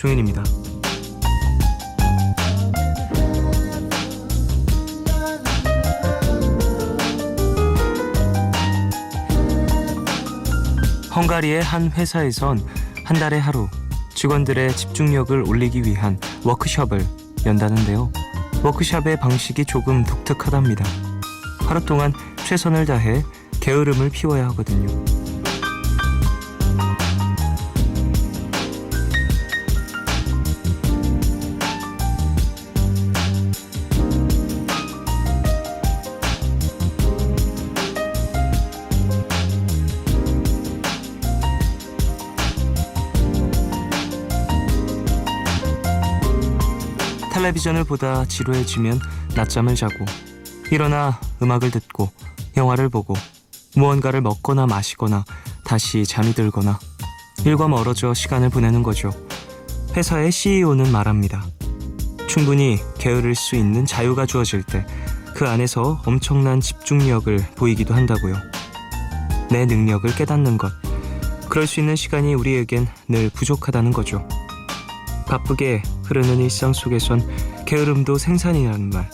종현입니다. 헝가리의 한 회사에선 한 달에 하루 직원들의 집중력을 올리기 위한 워크숍을 연다는데요. 워크숍의 방식이 조금 독특하답니다. 하루 동안 최선을 다해 게으름을 피워야 하거든요. 텔레비전을 보다 지루해지면 낮잠을 자고 일어나 음악을 듣고 영화를 보고 무언가를 먹거나 마시거나 다시 잠이 들거나 일과 멀어져 시간을 보내는 거죠. 회사의 CEO는 말합니다. 충분히 게으를 수 있는 자유가 주어질 때 그 안에서 엄청난 집중력을 보이기도 한다고요. 내 능력을 깨닫는 것, 그럴 수 있는 시간이 우리에겐 늘 부족하다는 거죠. 바쁘게 흐르는 일상 속에선 게으름도 생산이라는 말,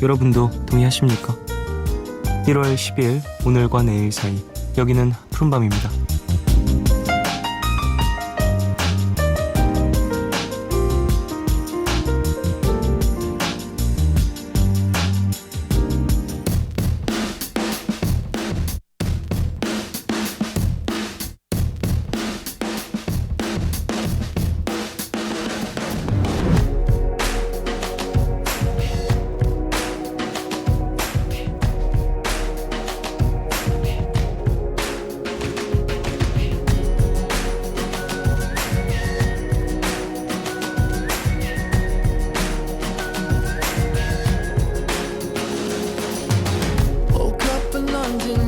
여러분도 동의하십니까? 1월 10일 오늘과 내일 사이, 여기는 푸른밤입니다.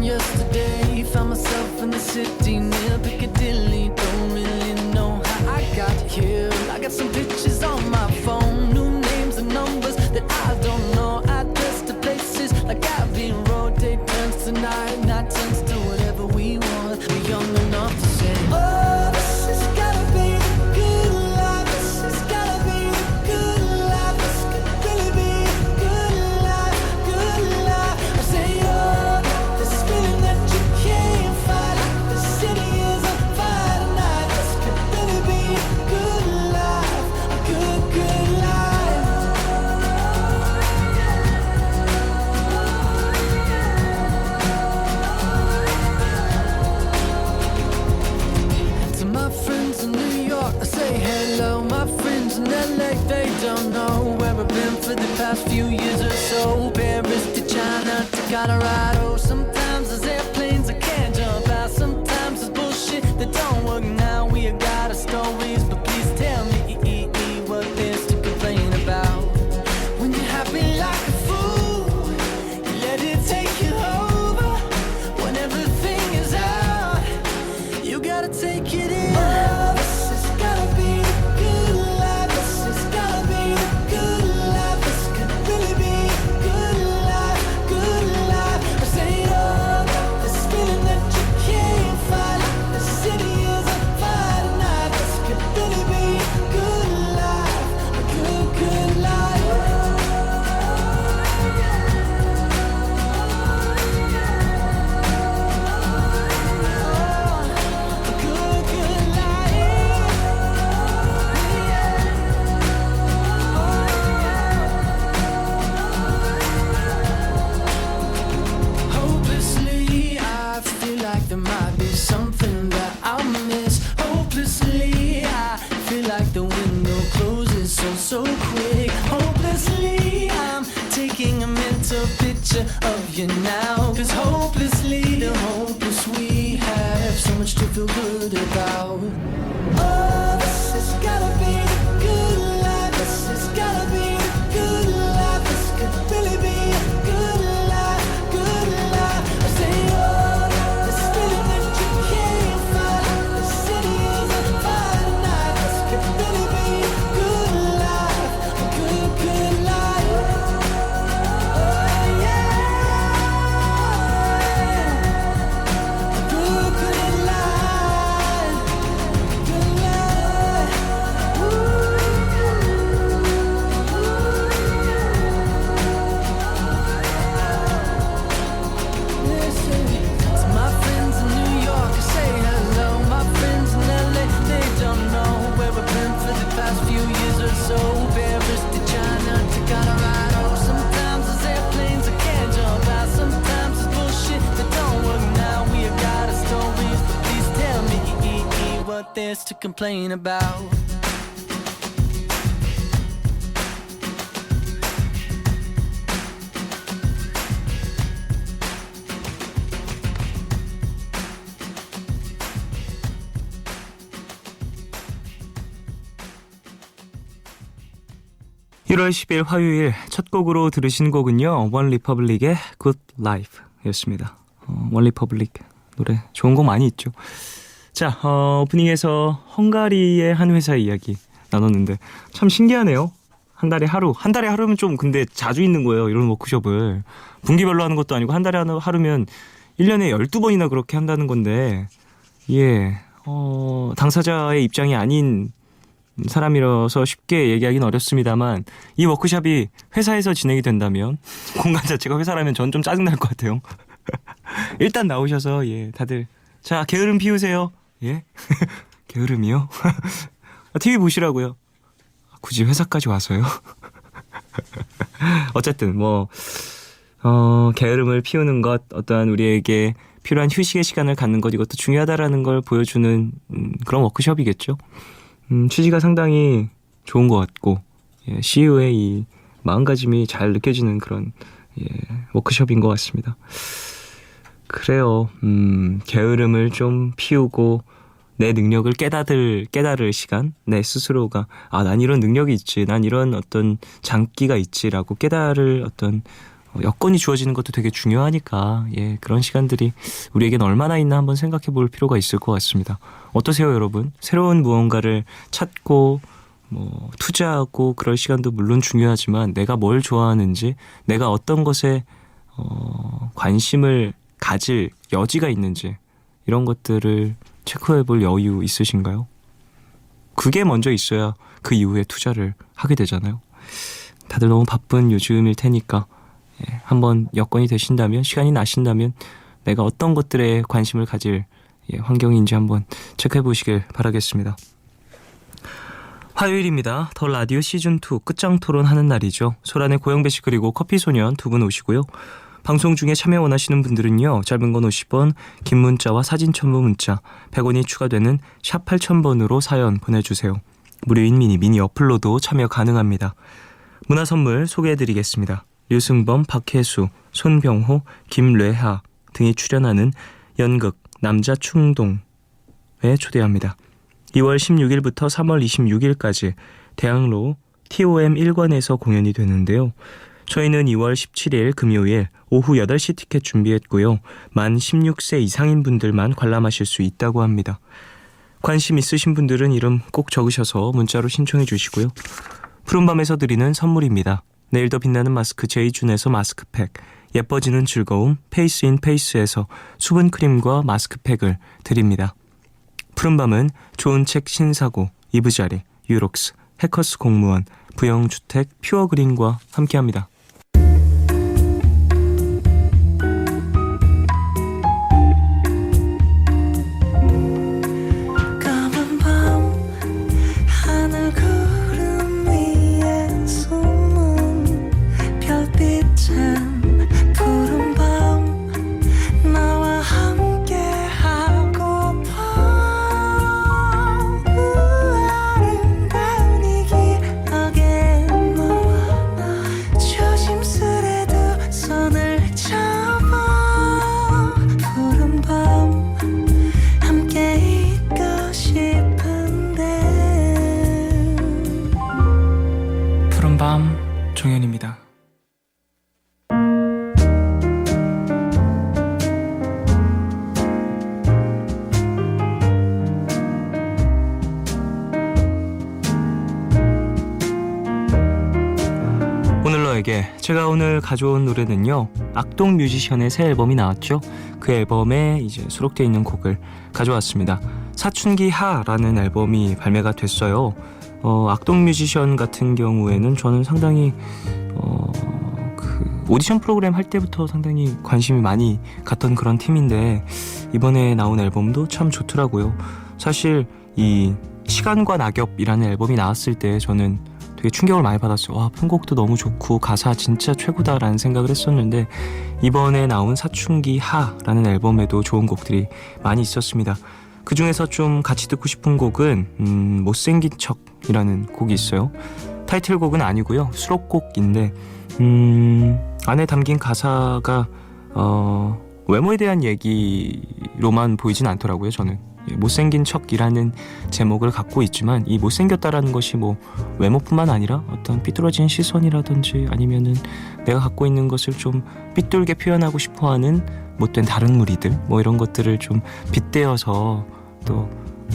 Yesterday, found myself in the city near Piccadilly. Don't really know how I got here. I got some pictures on my phone, new names and numbers that I don't know. Address to places like Abbey Road. Day turns to night, night turns to whatever we want. We're young enough to say, oh, this has gotta be the good life. This has gotta be the good life. This could really be the good life, good life. I say, oh, this feeling that you can't fight. The city is on fire tonight. This could really be a good life, a good, good life. To my friends in New York, I say hello. My friends in LA, they don't know where I've been for the past few years or so. Paris to China to Colorado. Sometimes there's airplanes I can't jump out. Sometimes there's bullshit that don't work now. We have got our stories, but please tell me what there's to complain about. When you're happy like a fool, you let it take you over. When everything is out, you gotta take it in. Oh, this has gotta be the good life. This has gotta be the good life. This could really be a good life, good life. I say, oh, this feeling that you can't fight. The city is on fire tonight. This could really be a good life, a good, good life. A good, good life. Hopelessly, I feel like there might be something that I'll miss. Hopelessly, I feel like the window closes so quick. Hopelessly, I'm taking a mental picture of you now. 'Cause hopelessly, the hopeless we have so much to feel good about. Oh, this has gotta be the good life. This has gotta be the good life. This could really be a good life, good life. I say, oh, this feeling that you can't fight. The city is on fire tonight. This could really be a good life, a good, good life. Oh, yeah. A good, good life. to complain about. (1월 10일) 화요일 첫 곡으로 들으신 곡은요, 원 리퍼블릭의 Good Life 였습니다. 원 리퍼블릭 노래 좋은 곡 많이 있죠. 자, 오프닝에서 헝가리의 한 회사 이야기 나눴는데 참 신기하네요. 한 달에 하루면 좀 근데 자주 있는 거예요, 이런 워크숍을. 분기별로 하는 것도 아니고 한 달에 하루면 1년에 12번이나 그렇게 한다는 건데, 예, 당사자의 입장이 아닌 사람이라서 쉽게 얘기하기는 어렵습니다만, 이 워크숍이 회사에서 진행이 된다면, 공간 자체가 회사라면 전 좀 짜증날 것 같아요. 일단 나오셔서, 예, 다들 자, 게으름 피우세요. 예? 게으름이요? TV 보시라고요. 굳이 회사까지 와서요? 어쨌든 게으름을 피우는 것, 어떠한 우리에게 필요한 휴식의 시간을 갖는 것, 이것도 중요하다라는 걸 보여주는 그런 워크숍이겠죠. 취지가 상당히 좋은 것 같고, 예, CEO의 이 마음가짐이 잘 느껴지는 그런, 예, 워크숍인 것 같습니다. 그래요. 게으름을 좀 피우고 내 능력을 깨달을 시간, 내 스스로가 난 이런 능력이 있지, 난 이런 어떤 장기가 있지라고 깨달을 어떤 여건이 주어지는 것도 되게 중요하니까, 예, 그런 시간들이 우리에겐 얼마나 있나 한번 생각해 볼 필요가 있을 것 같습니다. 어떠세요, 여러분? 새로운 무언가를 찾고 투자하고 그럴 시간도 물론 중요하지만, 내가 뭘 좋아하는지, 내가 어떤 것에 관심을 가질 여지가 있는지, 이런 것들을 체크해 볼 여유 있으신가요? 그게 먼저 있어야 그 이후에 투자를 하게 되잖아요. 다들 너무 바쁜 요즘일 테니까, 예, 한번 여건이 되신다면, 시간이 나신다면 내가 어떤 것들에 관심을 가질, 예, 환경인지 한번 체크해 보시길 바라겠습니다. 화요일입니다. 더 라디오 시즌2 끝장 토론하는 날이죠. 소란의 고영배씨 그리고 커피소년 두 분 오시고요. 방송 중에 참여 원하시는 분들은요, 짧은 건 50원, 긴 문자와 사진 첨부 문자 100원이 추가되는 샵 8000번으로 사연 보내주세요. 무료인 미니 어플로도 참여 가능합니다. 문화선물 소개해드리겠습니다. 류승범, 박혜수, 손병호, 김뢰하 등이 출연하는 연극 남자 충동에 초대합니다. 2월 16일부터 3월 26일까지 대학로 TOM 1관에서 공연이 되는데요. 저희는 2월 17일 금요일 오후 8시 티켓 준비했고요. 만 16세 이상인 분들만 관람하실 수 있다고 합니다. 관심 있으신 분들은 이름 꼭 적으셔서 문자로 신청해 주시고요. 푸른밤에서 드리는 선물입니다. 내일 더 빛나는 마스크 제이준에서 마스크팩, 예뻐지는 즐거움 페이스인 페이스에서 수분크림과 마스크팩을 드립니다. 푸른밤은 좋은 책 신사고, 이브자리, 유록스, 해커스 공무원, 부영주택, 퓨어그린과 함께합니다. 푸른밤 종현입니다. 오늘 너에게 제가 오늘 가져온 노래는요, 악동 뮤지션의 새 앨범이 나왔죠. 그 앨범에 이제 수록되어 있는 곡을 가져왔습니다. 사춘기 하라는 앨범이 발매가 됐어요. 악동 뮤지션 같은 경우에는 저는 상당히 그 오디션 프로그램 할 때부터 상당히 관심이 많이 갔던 그런 팀인데, 이번에 나온 앨범도 참 좋더라고요. 사실 이 시간과 낙엽이라는 앨범이 나왔을 때 저는 되게 충격을 많이 받았어요. 와, 편곡도 너무 좋고 가사 진짜 최고다라는 생각을 했었는데, 이번에 나온 사춘기 하라는 앨범에도 좋은 곡들이 많이 있었습니다. 그 중에서 좀 같이 듣고 싶은 곡은 못생긴 척이라는 곡이 있어요. 타이틀곡은 아니고요. 수록곡인데 안에 담긴 가사가 외모에 대한 얘기로만 보이진 않더라고요. 저는 못생긴 척이라는 제목을 갖고 있지만 이 못생겼다라는 것이 뭐 외모뿐만 아니라 어떤 삐뚤어진 시선이라든지 아니면은 내가 갖고 있는 것을 좀 삐뚤게 표현하고 싶어하는 못된 다른 무리들 뭐 이런 것들을 좀 빗대어서 또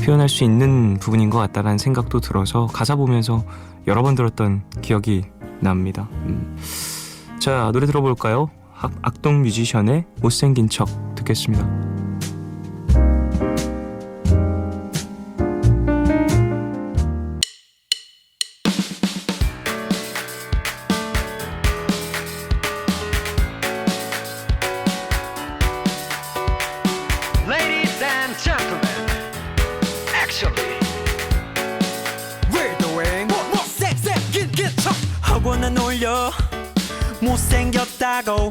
표현할 수 있는 부분인 것 같다라는 생각도 들어서 가사 보면서 여러 번 들었던 기억이 납니다. 자, 노래 들어볼까요? 악동 뮤지션의 못생긴 척 듣겠습니다. Ladies and gentlemen, actually, we're doing 못생긴 척. 허구는 올려 못생겼다고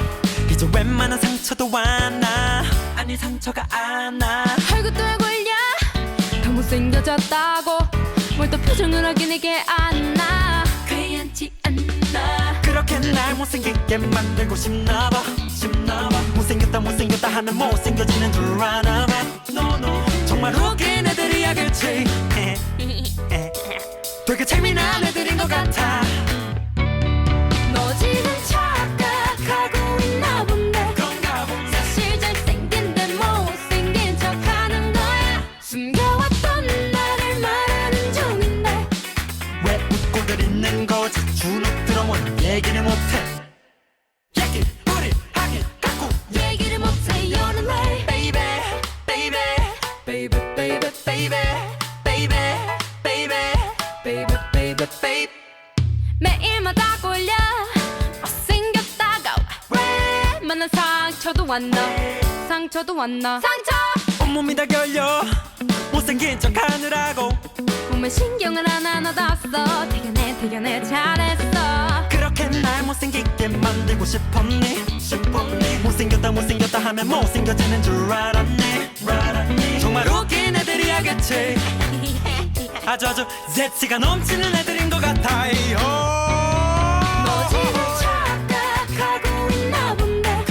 이제 웬만한 상처도 안나 아니 상처가 안나 아이고 또 걸려 더 못생겨졌다고 뭘 또 표정을 확인하게 안나 그렇지 않나 그렇게 날 못생기게 만들고 싶나봐 못생겼다 하면 못생겨지는 줄 아나 봐 정말 웃긴 애들이야겠지 되게 재미난 애들인 것 같아 너 지금 착각하고 있나 본데 사실 잘생긴데 못생긴 척하는 거야 숨겨왔던 나를 말하는 중인데 왜 웃고들 있는 거지 주눅 들어온 얘기를 못해 얘기 우리 하긴 갖고 얘기를 못해 you're late baby baby baby baby baby baby baby baby baby 매일마다 걸려 못생겼다고 왜 만난 상처도 왔나 상처 온몸이 다 결려 못생긴 척 하느라고 몸에 신경을 하나 넣었어 되게 잘했어 그렇게 날 못생기게 만들고 싶었니 못생겼다 하면 못생겨지는 줄 알았니 정말 웃긴 애들이야겠지 아주 재치가 넘치는 애들인 것 같아요 너 지금 착각하고 있나 본데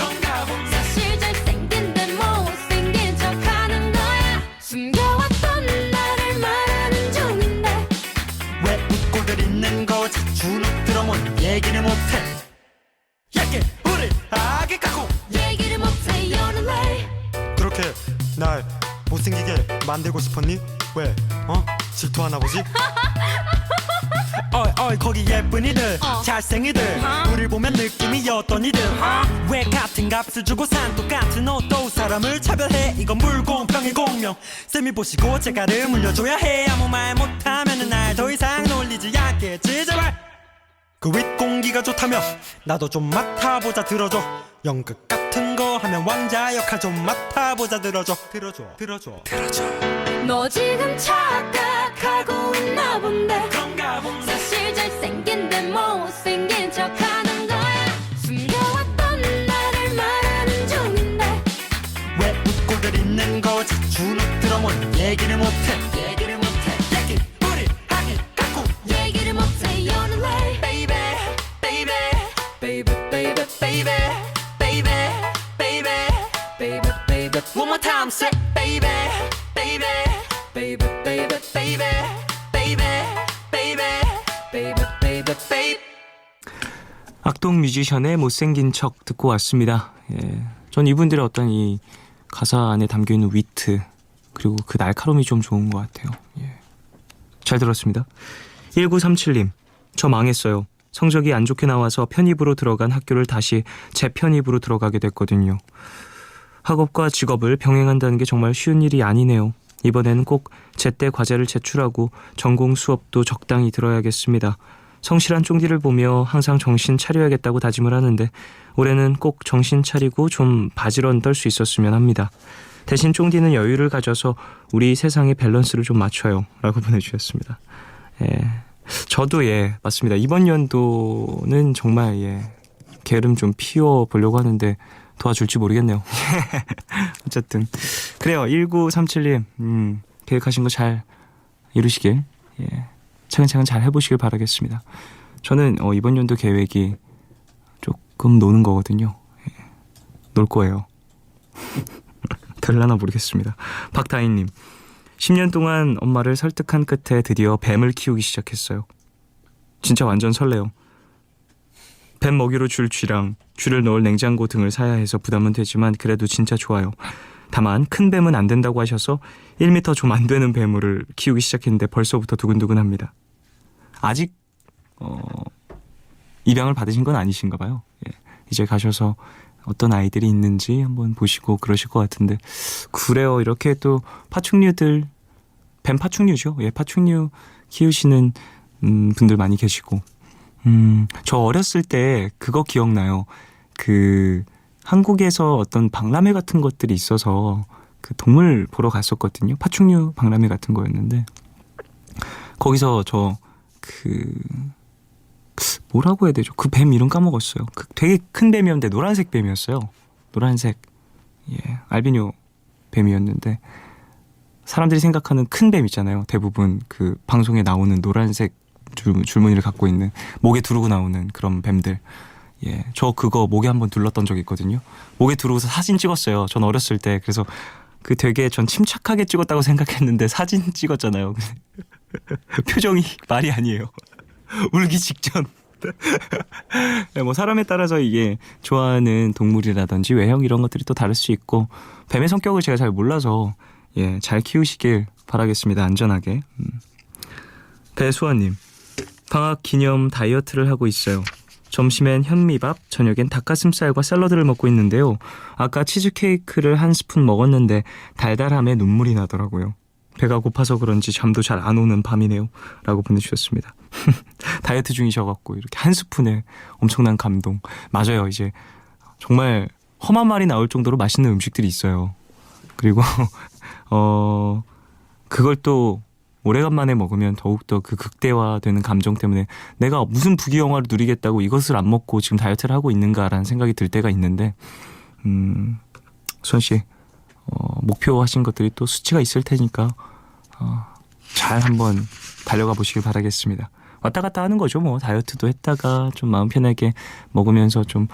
사실 잘생긴데 못생긴 척하는 거야 숨겨왔던 나를 말하는 중인데 왜 웃고들 있는 거지 주눅 들어온 얘기를 못해 얘기 우리 하게 갖고 얘기를 못해 you're late 그렇게 날 못생기게 만들고 싶었니? 왜? 질투하나 보지? 어이 거기 예쁜이들 잘생이들 우릴 보면 느낌이 어떤이들 왜 같은 값을 주고 산 똑같은 옷도 사람을 차별해 이건 불공평의 공명 쌤이 보시고 제가를 물려줘야 해 아무 말 못하면은 날 더 이상 놀리지 않겠지 제발 그 윗공기가 좋다며 나도 좀 맡아보자 들어줘 연극 같은 거 하면 왕자 역할 좀 맡아보자 들어줘 너 지금 착각하고 있나 본데 사실 잘생긴데 못생긴 척하는 거야 숨겨왔던 나를 말하는 중인데 왜 웃고들 있는 거지 주눅 들어온 얘기를 못해 얘기 우리 하긴 갖고 얘기를 못해 you're late baby one more time say baby 악동 뮤지션의 못생긴 척 듣고 왔습니다. 전 이분들의 어떤 이 가사 안에 담겨있는 위트 그리고 그 날카로움이 좀 좋은 것 같아요. 잘 들었습니다. 1937님 저 망했어요. 성적이 안 좋게 나와서 편입으로 들어간 학교를 다시 재편입으로 들어가게 됐거든요. 학업과 직업을 병행한다는 게 정말 쉬운 일이 아니네요. 이번에는 꼭 제때 과제를 제출하고 전공 수업도 적당히 들어야겠습니다. 성실한 쫑디를 보며 항상 정신 차려야겠다고 다짐을 하는데 올해는 꼭 정신 차리고 좀 바지런 떨 수 있었으면 합니다. 대신 쫑디는 여유를 가져서 우리 세상의 밸런스를 좀 맞춰요 라고 보내주셨습니다. 저도 맞습니다. 이번 연도는 정말 게으름 좀 피워보려고 하는데 도와줄지 모르겠네요. 어쨌든 그래요. 1937님 계획하신 거 잘 이루시길, 예, 차근차근 잘 해보시길 바라겠습니다. 저는 이번 연도 계획이 조금 노는 거거든요. 예, 놀 거예요. 될라나 모르겠습니다. 박다희님, 10년 동안 엄마를 설득한 끝에 드디어 뱀을 키우기 시작했어요. 진짜 완전 설레요. 뱀 먹이로 줄 쥐랑 쥐를 넣을 냉장고 등을 사야 해서 부담은 되지만 그래도 진짜 좋아요. 다만 큰 뱀은 안 된다고 하셔서 1m 좀 안 되는 뱀을 키우기 시작했는데 벌써부터 두근두근합니다. 아직 입양을 받으신 건 아니신가 봐요. 예, 이제 가셔서 어떤 아이들이 있는지 한번 보시고 그러실 것 같은데, 그래요. 이렇게 또 파충류들, 뱀 파충류죠. 예, 파충류 키우시는 분들 많이 계시고, 저 어렸을 때 그거 기억나요. 그 한국에서 어떤 박람회 같은 것들이 있어서 그 동물 보러 갔었거든요. 파충류 박람회 같은 거였는데, 거기서 저 뭐라고 해야 되죠? 그 뱀 이름 까먹었어요. 그 되게 큰 뱀이었는데 노란색 뱀이었어요. 노란색, 예, 알비뇨 뱀이었는데, 사람들이 생각하는 큰 뱀 있잖아요. 대부분 그 방송에 나오는 노란색 줄무늬를 갖고 있는, 목에 두르고 나오는 그런 뱀들. 예, 저 그거 목에 한번 둘렀던 적이 있거든요. 목에 두르고서 사진 찍었어요. 전 어렸을 때. 그래서 그 되게 전 침착하게 찍었다고 생각했는데 사진 찍었잖아요. 표정이 말이 아니에요. 울기 직전. 네, 뭐 사람에 따라서 이게 좋아하는 동물이라든지 외형 이런 것들이 또 다를 수 있고, 뱀의 성격을 제가 잘 몰라서, 예, 잘 키우시길 바라겠습니다. 안전하게. 배수아님, 방학 기념 다이어트를 하고 있어요. 점심엔 현미밥, 저녁엔 닭가슴살과 샐러드를 먹고 있는데요. 아까 치즈케이크를 한 스푼 먹었는데 달달함에 눈물이 나더라고요. 배가 고파서 그런지 잠도 잘 안 오는 밤이네요. 라고 보내주셨습니다. 다이어트 중이셔갖고 이렇게 한 스푼에 엄청난 감동. 맞아요. 이제 정말 험한 말이 나올 정도로 맛있는 음식들이 있어요. 그리고 그걸 또 오래간만에 먹으면 더욱더 그 극대화되는 감정 때문에 내가 무슨 부귀영화를 누리겠다고 이것을 안 먹고 지금 다이어트를 하고 있는가라는 생각이 들 때가 있는데, 수원씨, 목표하신 것들이 또 수치가 있을 테니까 잘 한번 달려가 보시길 바라겠습니다. 왔다 갔다 하는 거죠. 뭐 다이어트도 했다가 좀 마음 편하게 먹으면서 좀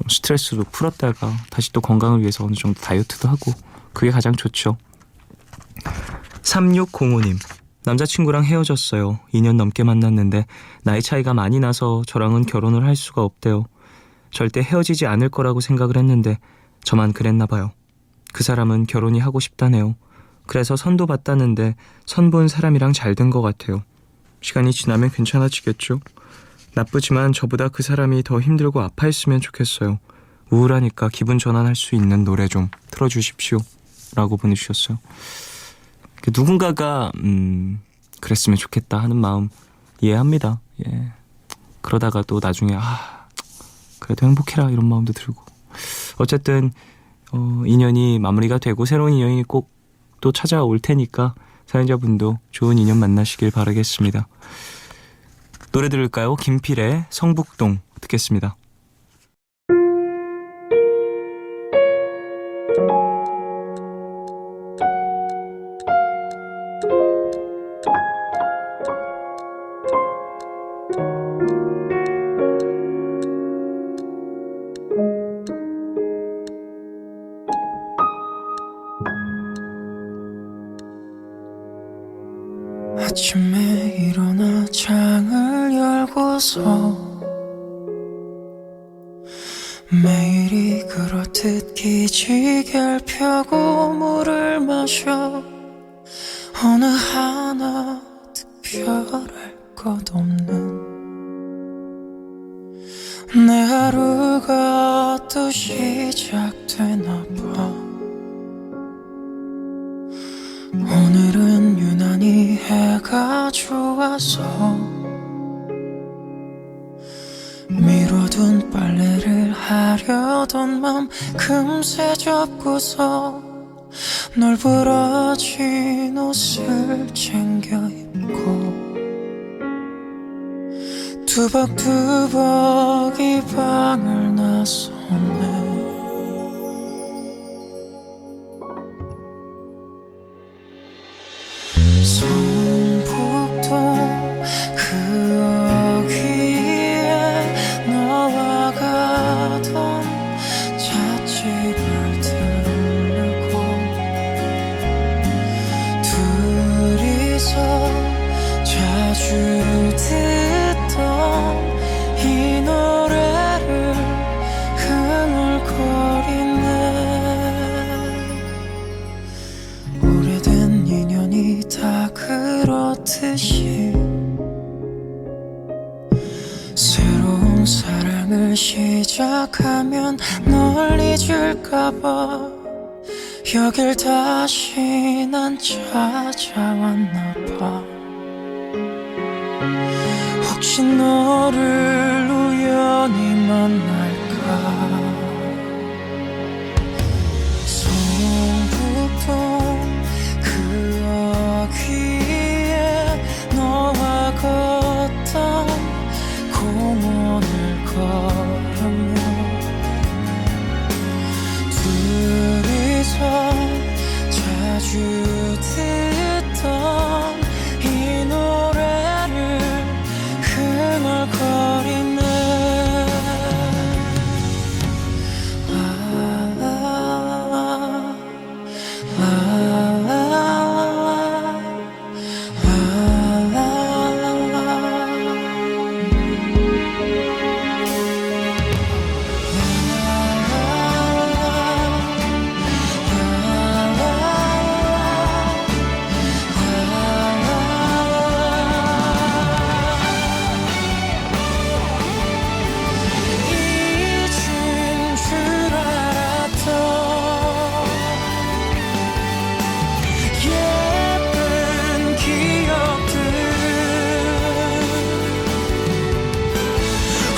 스트레스도 풀었다가 다시 또 건강을 위해서 어느 정도 다이어트도 하고, 그게 가장 좋죠. 3605님, 남자친구랑 헤어졌어요. 2년 넘게 만났는데 나이 차이가 많이 나서 저랑은 결혼을 할 수가 없대요. 절대 헤어지지 않을 거라고 생각을 했는데 저만 그랬나 봐요. 그 사람은 결혼이 하고 싶다네요. 그래서 선도 봤다는데 선 본 사람이랑 잘 된 것 같아요. 시간이 지나면 괜찮아지겠죠? 나쁘지만 저보다 그 사람이 더 힘들고 아파했으면 좋겠어요. 우울하니까 기분 전환할 수 있는 노래 좀 틀어주십시오. 라고 보내주셨어요. 누군가가 그랬으면 좋겠다 하는 마음 이해합니다. 예. 그러다가 또 나중에 그래도 행복해라 이런 마음도 들고, 어쨌든 인연이 마무리가 되고 새로운 인연이 꼭 또 찾아올 테니까 사연자분도 좋은 인연 만나시길 바라겠습니다. 노래 들을까요? 김필의 성북동 듣겠습니다. 아침에 일어나 창을 열고서 매일이 그렇듯 기지개를 펴고 물을 마셔. 어느 하나 특별할 것 없는 내 하루가 또 시작되나 봐. 오늘은 유난히 해가 좋아서 미뤄둔 빨래를 하려던 맘 금세 접고서 널브러진 옷을 챙겨 입고 두벅두벅 이 방을 나섰네. 시작하면 널 잊을까봐 여길 다시 난 찾아왔나봐. 혹시 너를 우연히 만날까. 송북동 그 어귀에 너와 걷던 공원을 걸으며 둘이서 자주 듣던 이 노래를 흥얼거리네. 잊은 줄 알았던 예쁜 기억들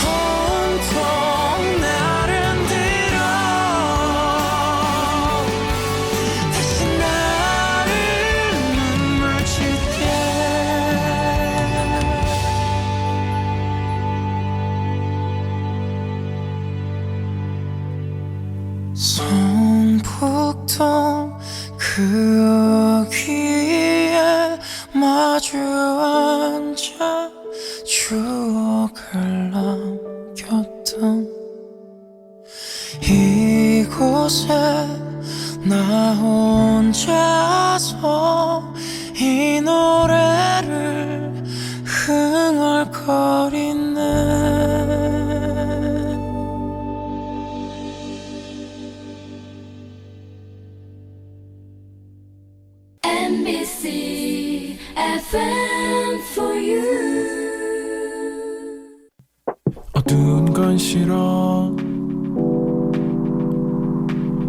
온통 나를 들어 다시 나를 눈물 짓게. 송북동 그 어귀에 마주 앉아 추억을 남겼던 이곳에 나 혼자서 이 노래를 흥얼거리네. MBC FM for you. 어두운 건 싫어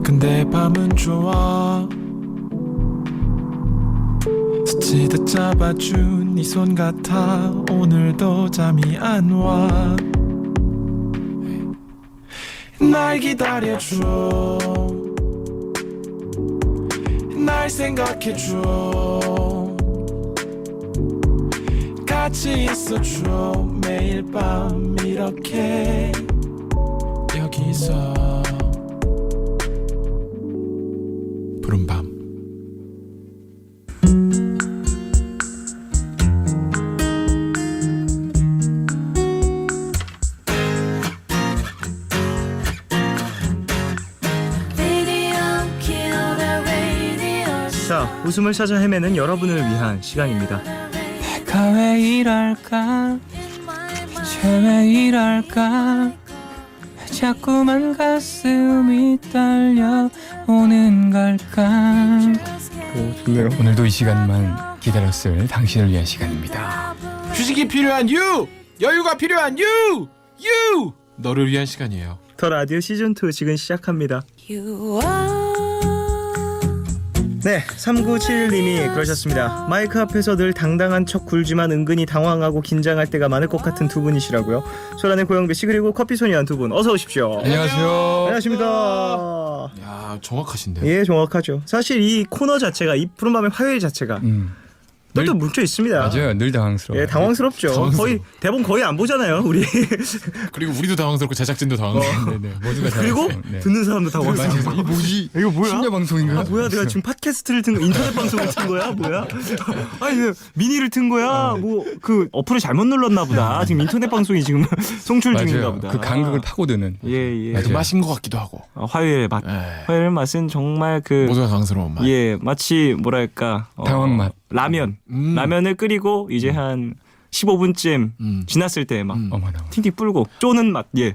근데 밤은 좋아 스치듯 잡아준 네 손 같아 오늘도 잠이 안 와 날 기다려줘 날 생각해줘 같이 있어줘 매일 밤 이렇게 여기서 푸른밤 자, 웃음을 찾아 헤매는 여러분을 위한 시간입니다. 내가 왜 이럴까 대체 왜 이럴까 왜 자꾸만 가슴이 떨려오는 걸까. 오늘도 이 시간만 기다렸을 당신을 위한 시간입니다. 휴식이 필요한 유 여유가 필요한 유 너를 위한 시간이에요. 더 라디오 시즌2 지금 시작합니다. You are 네, 3971님이 그러셨습니다. 마이크 앞에서 늘 당당한 척 굴지만 은근히 당황하고 긴장할 때가 많을 것 같은 두 분이시라고요. 소란의 고영배씨 그리고 커피소년 두 분 어서 오십시오. 안녕하세요. 안녕하십니까. 야 정확하신데요. 예, 정확하죠. 사실 이 코너 자체가 이 푸른밤의 화요일 자체가 또 뭉쳐 있습니다. 맞아요. 늘 당황스러워요. 예, 당황스럽죠. 당황스러워. 거의 대본 거의 안 보잖아요, 우리. 그리고 우리도 당황스럽고 제작진도 당황스럽고 네네. 모두가 그리고 당황스러워요. 네. 듣는 사람도 당황스럽고. 이 뭐지? 이거 뭐야? 심야 방송인가? 아, 뭐야? 내가 지금 팟캐스트를 튼 거, 인터넷 방송을 튼 거야? 뭐야? 아니, 왜 미니를 튼 거야? 뭐 그 어플을 잘못 눌렀나 보다. 지금 인터넷 방송이 지금 송출 중인가 맞아요. 보다. 그 간극을 파고드는. 예, 예. 맞아요. 맛인 것 같기도 하고. 화요일의 맛. 예. 화요일의 맛은 정말 그 모두가 당황스러운 맛. 예, 마치 뭐랄까? 당황 맛. 라면. 라면을 끓이고 이제 한 15분쯤 지났을 때 막 어머나. 팅팅 불고 쪼는 맛. 예.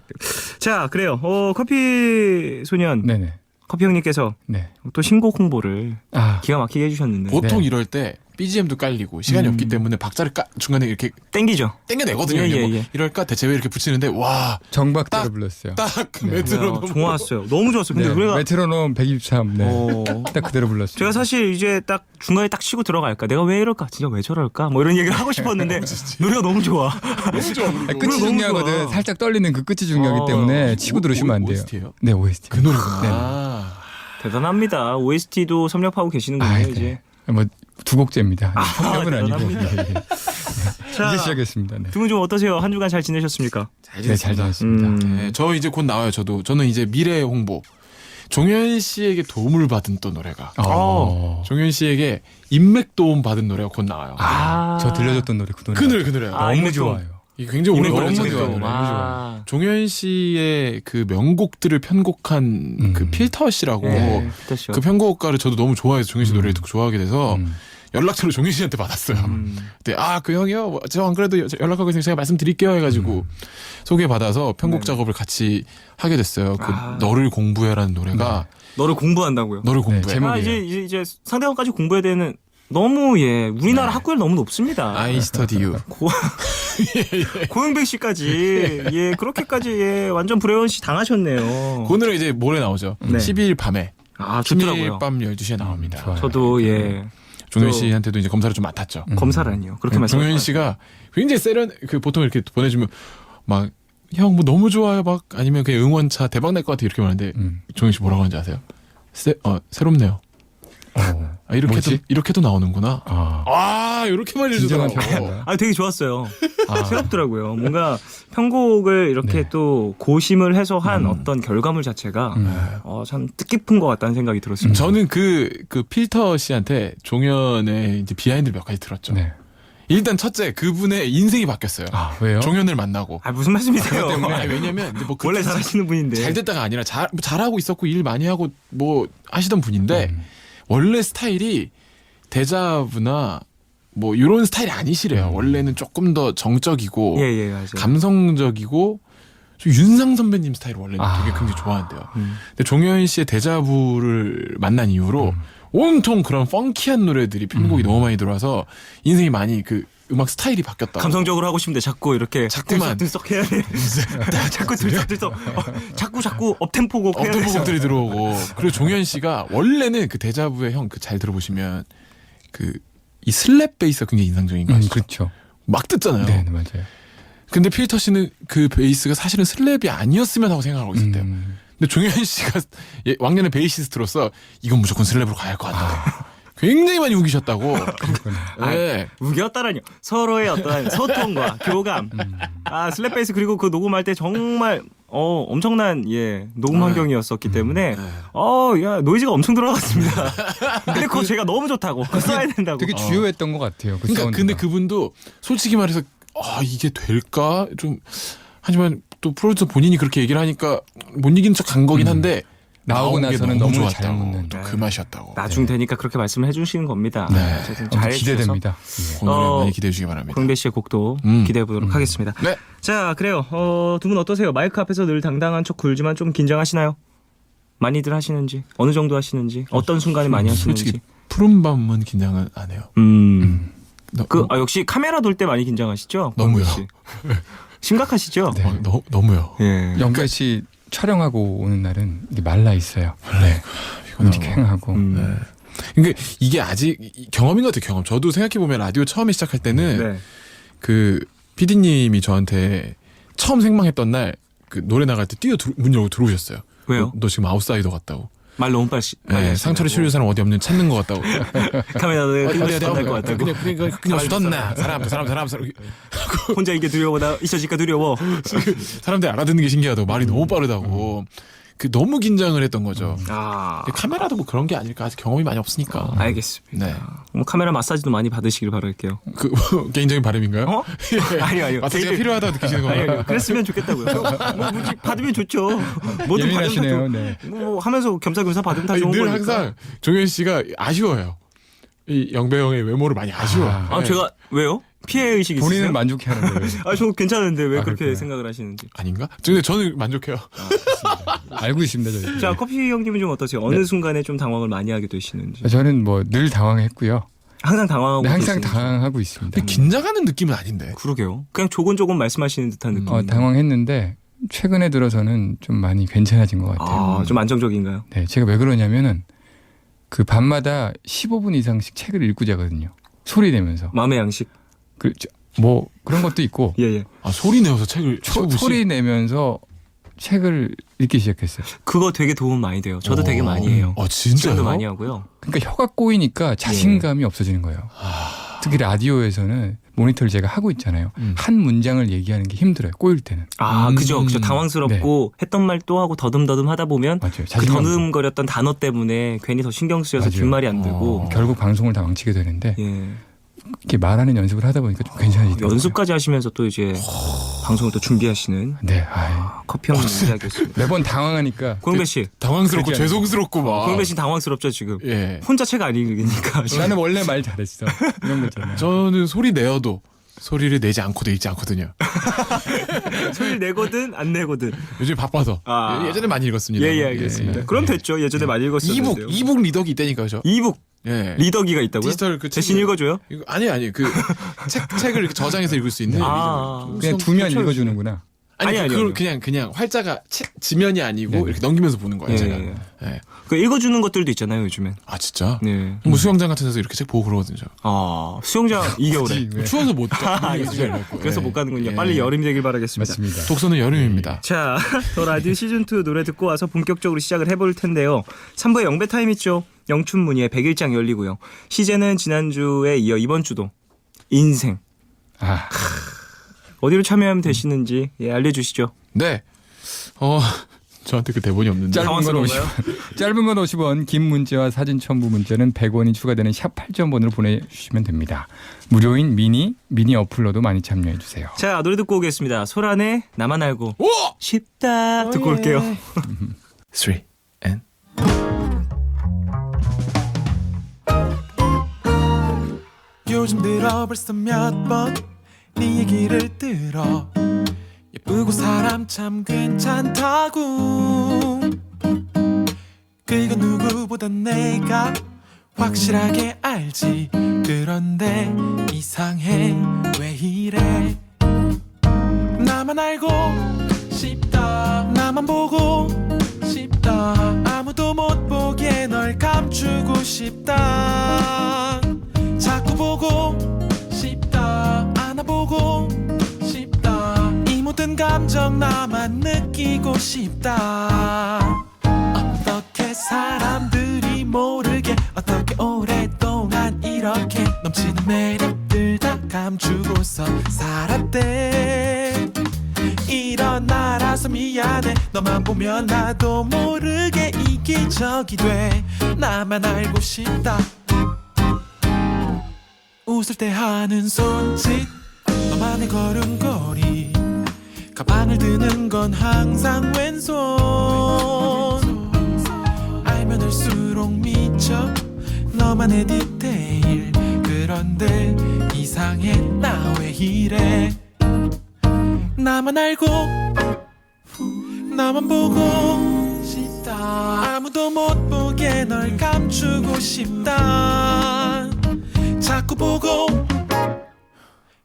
자, 그래요. 커피 소년. 네네. 커피 형님께서 네. 또 신곡 홍보를 아 기가 막히게 해주셨는데. 보통 네. 이럴 때 BGM도 깔리고 시간이 없기 때문에 박자를 중간에 이렇게 땡기죠. 땡겨내거든요. 예, 예, 뭐 예. 이럴까 대체 왜 이렇게 붙이는데 와, 정박대로 불렀어요. 딱 네, 메트로놈 좋았어요. 너무 좋았어요. 근데 네, 노래가 메트로놈 123. 네. 딱 그대로 불렀어요. 제가 사실 이제 딱 중간에 딱 치고 들어갈까, 내가 왜 이럴까, 진짜 왜 저럴까, 뭐 이런 얘기를 하고 싶었는데 노래가 너무 좋아. 너무 좋아. 끝이 너무 좋아. 중요하거든. 살짝 떨리는 그 끝이 중요하기 때문에 치고 들으시면 안 돼요. OST예요? 네, OST. 그 노래구나. 네. 아. 대단합니다. OST도 섭렵하고 계시는군요. 네. 이제. 뭐 두 곡째입니다. 네, 협력은 아니고. 대단합니다. 예, 예. 자, 이제 시작했습니다. 네. 두 분 좀 어떠세요? 한 주간 잘 지내셨습니까? 네, 잘 지냈습니다. 네, 저 이제 곧 나와요. 저는 이제 미래 홍보. 종현 씨에게 도움을 받은 또 노래가. 종현 씨에게 인맥 도움 받은 노래가 곧 나와요. 저 들려줬던 노래 그 노래. 그 노래. 아, 너무 인맥 좋아요. 도움. 이게 굉장히 오래 인맥 걸렸죠. 도움. 노래. 너무 아, 종현 씨의 그 명곡들을 편곡한 그 필터 씨라고 네, 그렇죠. 그 편곡가를 저도 너무 좋아해서 종현 씨 노래를 듣고 좋아하게 돼서 연락처를 종현 씨한테 받았어요. 근데 그 형이요, 저 안 그래도 연락하고 있으니까 제가 말씀드릴게요 해가지고 소개받아서 편곡 작업을 같이 하게 됐어요. 그 너를 공부해라는 노래가 너를 공부한다고요? 너를 공부해. 제목이에요. 이제 상대방까지 공부해야 되는, 너무 우리나라 학교를 너무 높습니다. I study you. 고영백 씨까지 그렇게까지 완전 브레온 씨 당하셨네요. 그 노래 이제 모레 나오죠. 네. 12일 밤에. 아, 12일 좋더라고요. 밤 12시에 나옵니다. 좋아요. 저도 종현 씨한테도 이제 검사를 좀 맡았죠. 검사라니요. 그렇게 말씀. 종현 씨가 굉장히 세련, 보통 이렇게 보내주면 막 형 뭐 너무 좋아요 막 아니면 그냥 응원차 대박 날 것 같아 이렇게 말하는데 종현 씨 뭐라고 하는지 아세요? 새롭네요. 이렇게도 나오는구나. 이렇게만 진정한 해주더라고. 평가다. 되게 좋았어요. 새롭더라고요. 뭔가 편곡을 이렇게 네. 또 고심을 해서 한 어떤 결과물 자체가 참 뜻깊은 것 같다는 생각이 들었습니다. 저는 그 필터 씨한테 종현의 이제 비하인드를 몇 가지 들었죠. 네. 일단 첫째 그분의 인생이 바뀌었어요. 왜요? 종현을 만나고. 무슨 말씀이세요? 왜냐면 이제 뭐 원래 잘하시는 분인데. 잘 됐다가 아니라 잘하고 있었고 일 많이 하고 뭐 하시던 분인데 원래 스타일이 데자부나 뭐 이런 스타일이 아니시래요. 원래는 조금 더 정적이고 예, 맞아요. 감성적이고 저 윤상 선배님 스타일을 원래는 되게 굉장히 좋아한대요. 근데 종현 씨의 데자부를 만난 이후로 온통 그런 펑키한 노래들이 편곡이 너무 많이 들어와서 인생이 많이 그 음악 스타일이 바뀌었다. 감성적으로 하고 싶은데 자꾸 이렇게 자꾸만. 들썩들썩 해야 돼. 자꾸 들썩들썩. 자꾸 업템포곡 해야 돼. 어떤 곡들이 들어오고 그리고 종현 씨가 원래는 그 데자부의 형 그 잘 들어보시면 그 이 슬랩 베이스가 굉장히 인상적인 거 아시죠? 그렇죠. 막 듣잖아요. 네, 맞아요. 근데 필터 씨는 그 베이스가 사실은 슬랩이 아니었으면 하고 생각하고 있었대요. 근데 종현 씨가 왕년에 베이시스트로서 이건 무조건 슬랩으로 가야 할 것 같다. 굉장히 많이 우기셨다고. 네. 우겼다라뇨. 서로의 어떤 소통과 교감. 슬랩 베이스 그리고 그 녹음할 때 정말 엄청난 녹음 환경이었었기 때문에 노이즈가 엄청 들어갔습니다. 근데 그거 제가 너무 좋다고. 그거 써야 된다고. 되게 주요했던 것 같아요. 그 그러니까 사운드가. 근데 그분도 솔직히 말해서 이게 될까 좀 하지만 또 프로듀서 본인이 그렇게 얘기를 하니까 못 이기는 척 간 거긴 한데 나오고 나온 게 나서는 너무 너무 잘 좋았다고. 묻는. 또 그 맛이었다고. 나중 되니까 그렇게 말씀을 해주시는 겁니다. 네. 어쨌든 아무튼 잘 해주셔서 기대됩니다. 예. 오늘 많이 기대해 주시기 바랍니다. 고영배 씨의 곡도 기대해 보도록 하겠습니다. 네. 자, 그래요. 두 분 어떠세요? 마이크 앞에서 늘 당당한 척 굴지만 좀 긴장하시나요? 많이들 하시는지, 어느 정도 하시는지, 어떤 순간에 많이 하시는지. 솔직히 푸른 밤은 긴장은 안 해요. 역시 카메라 돌 때 많이 긴장하시죠? 너무요. 고영배 씨? 심각하시죠? 네. 너무요. 예. 영배 씨 촬영하고 오는 날은 이게 말라 있어요. 네. 이거는 팽하고. 그러니까 이게 아직 경험인 것 같아요. 경험. 저도 생각해 보면 라디오 처음에 시작할 때는 네. 그 PD님이 저한테 처음 생방했던 날 그 노래 나갈 때 문 열고 들어오셨어요. 왜요? 너 지금 아웃사이더 같다고. 말 너무 빨리. 네, 상처를 치료할 사람 어디 없는 찾는 것 같다고. 카메라 내가 것 같다고. 그냥 주던나 사람. 혼자 이게 두려워다 있어질까 두려워. 사람들이 알아듣는 게 신기하다고 말이 너무 빠르다고. 그 너무 긴장을 했던 거죠. 근데 카메라도 뭐 그런 게 아닐까. 아직 경험이 많이 없으니까. 알겠습니다. 네. 뭐 카메라 마사지도 많이 받으시길 바랄게요. 그 개인적인 바람인가요? 아니요. 마사지가 필요하다고 느끼시는 건가요? 아니요. 그랬으면 좋겠다고요. 뭐 받으면 좋죠. 뭐든 예민하시네요. 받으면 네. 뭐 하면서 겸사겸사 받으면 다 좋은 늘 거니까. 항상 종현 씨가 아쉬워요. 이 영배 형의 외모를 많이 아쉬워. 제가 왜요? 피해 의식이 있으세요? 본인은 만족해하는 거예요. 저 괜찮은데 왜 그렇게 그렇구나. 생각을 하시는지. 아닌가? 근데 저는 만족해요. 알고 있습니다, 저희. 자, 커피 형님은 좀 어떠세요? 어느 순간에 좀 당황을 많이 하게 되시는지. 저는 뭐 늘 당황했고요. 항상 당황하고 네, 항상 계시는 당황하고 있습니다. 근데 긴장하는 느낌은 아닌데. 그러게요. 그냥 조곤조곤 말씀하시는 듯한 느낌. 당황했는데 최근에 들어서는 좀 많이 괜찮아진 것 같아요. 좀 안정적인가요? 네, 제가 왜 그러냐면은 그 밤마다 15분 이상씩 책을 읽고 자거든요. 소리 내면서. 마음의 양식. 뭐 그런 것도 있고 예. 아 소리 내어서 책을 소리 내면서 책을 읽기 시작했어요. 그거 되게 도움 많이 돼요. 저도 되게 많이 해요. 진짜요? 지금도 많이 하고요. 그러니까 혀가 꼬이니까 자신감이 없어지는 거예요. 특히 라디오에서는 모니터를 제가 하고 있잖아요. 한 문장을 얘기하는 게 힘들어요. 꼬일 때는. 그죠. 당황스럽고 했던 말 또 하고 더듬더듬 하다 보면 맞아요. 그 자신감 더듬거렸던 단어 때문에 괜히 더 신경 쓰여서 맞아요. 뒷말이 안 되고. 결국 방송을 다 망치게 되는데 예. 이렇게 말하는 연습을 하다 보니까 좀 괜찮아지더라고요. 연습까지 하시면서 또 이제 방송을 또 준비하시는 네, 커피 형 이야기였습니다. 매번 당황하니까 고영배 씨, 당황스럽고 그렇지 않아요. 죄송스럽고 막. 고영배 씨 당황스럽죠 지금. 예. 혼자 책 안 읽으니까. 나는 원래 말 잘했어. 이런 거 있잖아요. 저는 소리 내어도 소리를 내지 않고도 읽지 않거든요. 소리를 내거든 안 내거든. 요즘 바빠서. 예전에 많이 읽었습니다. 예, 알겠습니다. 그럼 됐죠. 예전에 많이 읽었었는데요. 이북 리더기 있다니까요, 저. 이북 예. 리더기가 있다고요? 디지털 그 대신 책이- 읽어줘요? 아니 그 책을 이렇게 저장해서 읽을 수 있는. 그냥 두면 읽어주는구나. 아니. 그냥 활자가 지면이 아니고 네. 이렇게 넘기면서 보는 거예요, 예, 제가. 예. 예. 그 읽어주는 것들도 있잖아요 요즘엔. 아 진짜? 네. 뭐 수영장 같은 데서 이렇게 책 보고 그러거든요. 수영장 2개월에. 왜? 추워서 못 그래서 못 가는군요. 예. 빨리 여름이 되길 바라겠습니다. 맞습니다. 독서는 여름입니다. 자, 더 라디오 시즌2 노래 듣고 와서 본격적으로 시작을 해볼 텐데요. 3부에 영배 타임 있죠. 영춘문예의 100일장 열리고요. 시제는 지난주에 이어 이번 주도 인생. 어디로 참여하면 되시는지 알려주시죠. 네. 저한테 그 대본이 없는데. 짧은 건 당황스러운가요? 50원, 짧은 건 50원, 긴 문자와 사진 첨부 문자는 100원이 추가되는 샵 8.0번으로 보내주시면 됩니다. 무료인 미니 어플로도 많이 참여해 주세요. 자, 노래 듣고 오겠습니다. 소란의 나만 알고 오! 싶다 듣고 올게요. 3 and 요즘 들어 벌써 몇 번 네 얘기를 들어 예쁘고 사람 참 괜찮다고 그건 누구보다 내가 확실하게 알지 그런데 이상해 왜 이래 나만 알고 싶다 나만 보고 싶다 아무도 못 보게 널 감추고 싶다 자꾸 보고 싶다 안아보고 싶다 이 모든 감정 나만 느끼고 싶다 어떻게 사람들이 모르게 어떻게 오랫동안 이렇게 넘치는 매력들 다 감추고서 살았대 일어나라서 미안해 너만 보면 나도 모르게 이기적이 돼 나만 알고 싶다 웃을 때 하는 손짓 너만의 걸음걸이 가방을 드는 건 항상 왼손 알면 알수록 미쳐 너만의 디테일 그런데 이상해 나 왜 이래 나만 알고 나만 보고 싶다 아무도 못 보게 널 감추고 싶다 자꾸 보고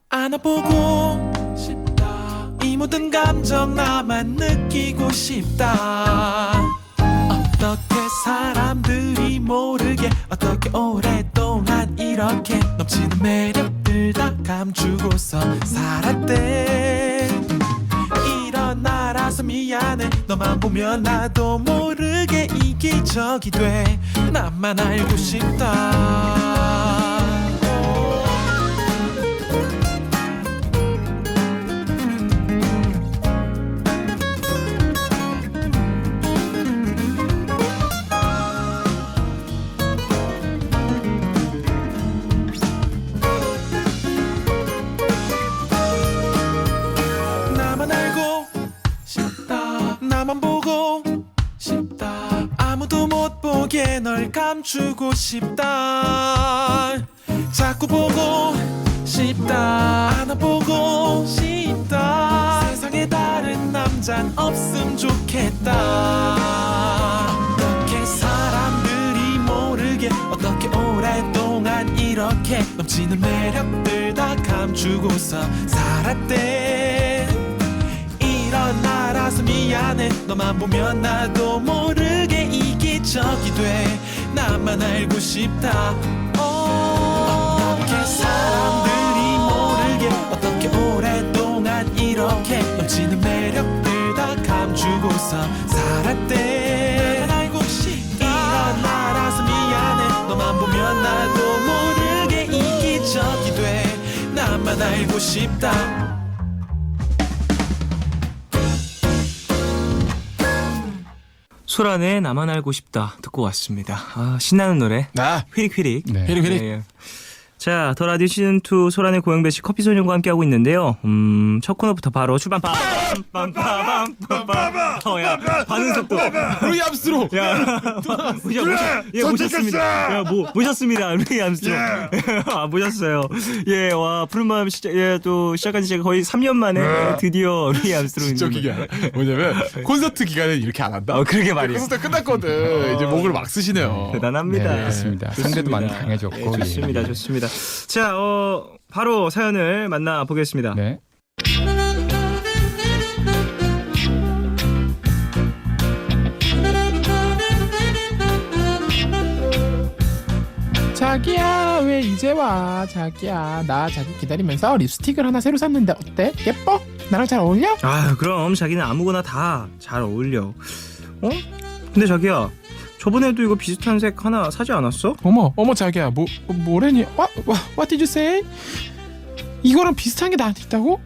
안아보고 싶다 이 모든 감정 나만 느끼고 싶다 어떻게 사람들이 모르게 어떻게 오랫동안 이렇게 넘치는 매력들 다 감추고서 살았대 일어나라서 미안해 너만 보면 나도 모르게 이기적이 돼 나만 알고 싶다 나만 알고 싶다 나만 보고 싶다 아무도 못 보게 널 감추고 싶다 자꾸 보고 싶다 안아보고 싶다 세상에 다른 남잔 없음 좋겠다 어떻게 사람들이 모르게 어떻게 오랫동안 이렇게 이렇게 넘치는 매력들 다 감추고서 살았대. 이런 나라서 미안해. 너만 보면 나도 모르게 이기적이 돼. 나만 알고 싶다. 어떻게 사람들이 모르게 어떻게 오랫동안 이렇게 넘치는 매력들 다 감추고서 살았대. 나만 알고 싶다. 이런 나라서 미안해. 너만 보면 나도 모르게 이기적이 돼. 나만 알고 싶다. 소란에 나만 알고 싶다 듣고 왔습니다. 아, 신나는 노래. 아, 휘릭휘릭. 네. 휘릭휘릭. 예. 자, 더 라디오 시즌2 소란의 고영배씨 커피소년과 함께하고 있는데요. 첫 코너부터 바로 출발. 빰빰빰빰빰빰빰. 야, 반응 속도. 루이 암스트롱. 모셨습니다. 야, 모셨습니다. 루이 암스트롱. 아, 모셨어요. 예, 와, 푸른밤 또 시작한 지 거의 3년 만에 드디어 루이 암스트롱. 진짜 기가 뭐냐면 콘서트 기간에 이렇게 안 한다. 그러게 말이에요. 콘서트 끝났거든. 이제 목을 막 쓰시네요. 대단합니다. 네, 그렇습니다. 상대도 많이 강해졌고. 네, 좋습니다. 예. 좋습니다. 자, 바로 사연을 만나보겠습니다. 네. 자기야 왜 이제 와? 자기야 나 자기 기다리면서 립스틱을 하나 새로 샀는데 어때? 예뻐? 나랑 잘 어울려? 아, 그럼 자기는 아무거나 다 잘 어울려. 근데 자기야, 저번에도 이거 비슷한 색 하나 사지 않았어? 어머 자기야 뭐래니? What did you say? 이거랑 비슷한 게 나한테 있다고?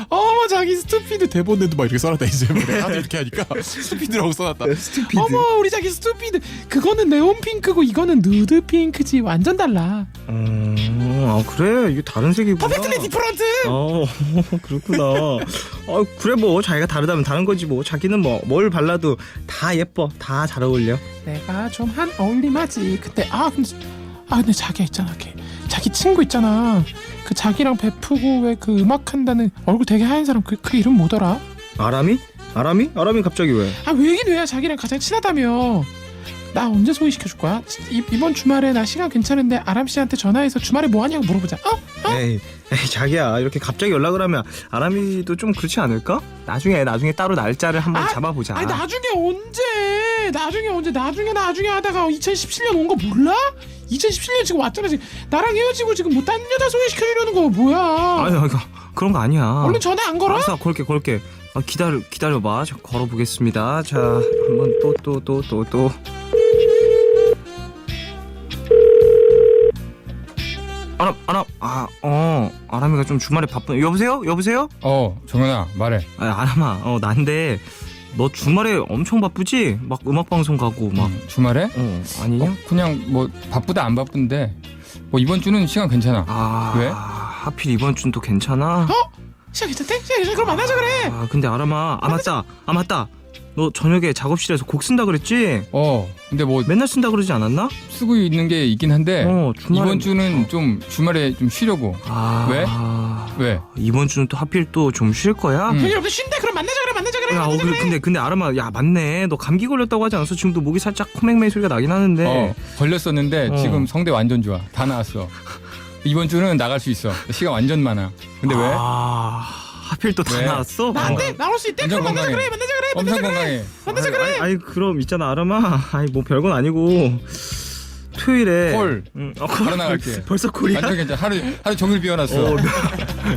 어머 자기 스투피드 대본에도 막 이렇게 써놨다. 이제 내가 이렇게 하니까 스투피드라고 써놨다. 스투피드. 어머 우리 자기 스투피드 그거는 네온 핑크고 이거는 누드 핑크지 완전 달라. 아, 그래? 이게 다른 색이구나. 퍼펙트리 디퍼런트. 그렇구나. 그래, 뭐 자기가 다르다면 다른 거지 뭐. 자기는 뭘 발라도 다 예뻐, 다 잘 어울려. 내가 좀 한 어울림하지. 그때 근데 자기야 있잖아. 자기 친구 있잖아. 그 자기랑 베프고 왜 그 음악 한다는 얼굴 되게 하얀 사람 그 이름 뭐더라? 아람이? 아람이 갑자기 왜? 왜긴 왜야? 자기랑 가장 친하다며. 나 언제 소개시켜줄 거야? 이번 주말에 나 시간 괜찮은데 아람 씨한테 전화해서 주말에 뭐 하냐고 물어보자. 에이, 자기야, 이렇게 갑자기 연락을 하면 아람이도 좀 그렇지 않을까? 나중에 따로 날짜를 한번 잡아보자. 나중에 하다가 2017년 온 거 몰라? 2017년 지금 왔잖아. 지금 나랑 헤어지고 지금 뭐 딴 여자 소개시켜주려는 거 뭐야? 아니, 그런 거 아니야. 얼른 전화 안 걸어? 알았어, 걸게. 기다려봐. 저 걸어보겠습니다. 자, 한번 또. 아람이가 좀 주말에 바쁜. 여보세요? 정연아 말해. 아람아, 난데 너 주말에 엄청 바쁘지? 막 음악 방송 가고 막. 주말에? 아니냐? 그냥 뭐 바쁘다 안 바쁜데 뭐 이번 주는 시간 괜찮아. 왜? 하필 이번 주는 또 괜찮아? 시간 괜찮대? 그럼 만나자 그래. 근데 아람아, 맞다. 너 저녁에 작업실에서 곡 쓴다 그랬지? 근데 뭐 맨날 쓴다 그러지 않았나? 쓰고 있는 게 있긴 한데 주말에 이번 주는 좀 주말에 좀 쉬려고. 왜? 이번 주는 또 하필 또 좀 쉴 거야? 별일 없어. 쉰대. 그럼 만나자 그래. 근데 아람아, 야, 맞네. 너 감기 걸렸다고 하지 않았어? 지금도 목이 살짝 코맹맹 소리가 나긴 하는데. 걸렸었는데 지금 성대 완전 좋아. 다 나았어. 이번 주는 나갈 수 있어. 시간 완전 많아. 근데 왜? 하필 또 다 왜? 나왔어? 나한테 나올 수 있대. 엄청 그럼 만나자 건강해. 그래. 엄청 건강해. 만나자 그래. 아니, 그럼 있잖아, 아람아. 뭐 별건 아니고 토요일에 콜. 바로 콜. 나갈게. 벌써 콜이야? 완전 괜찮아. 하루 종일 비워놨어.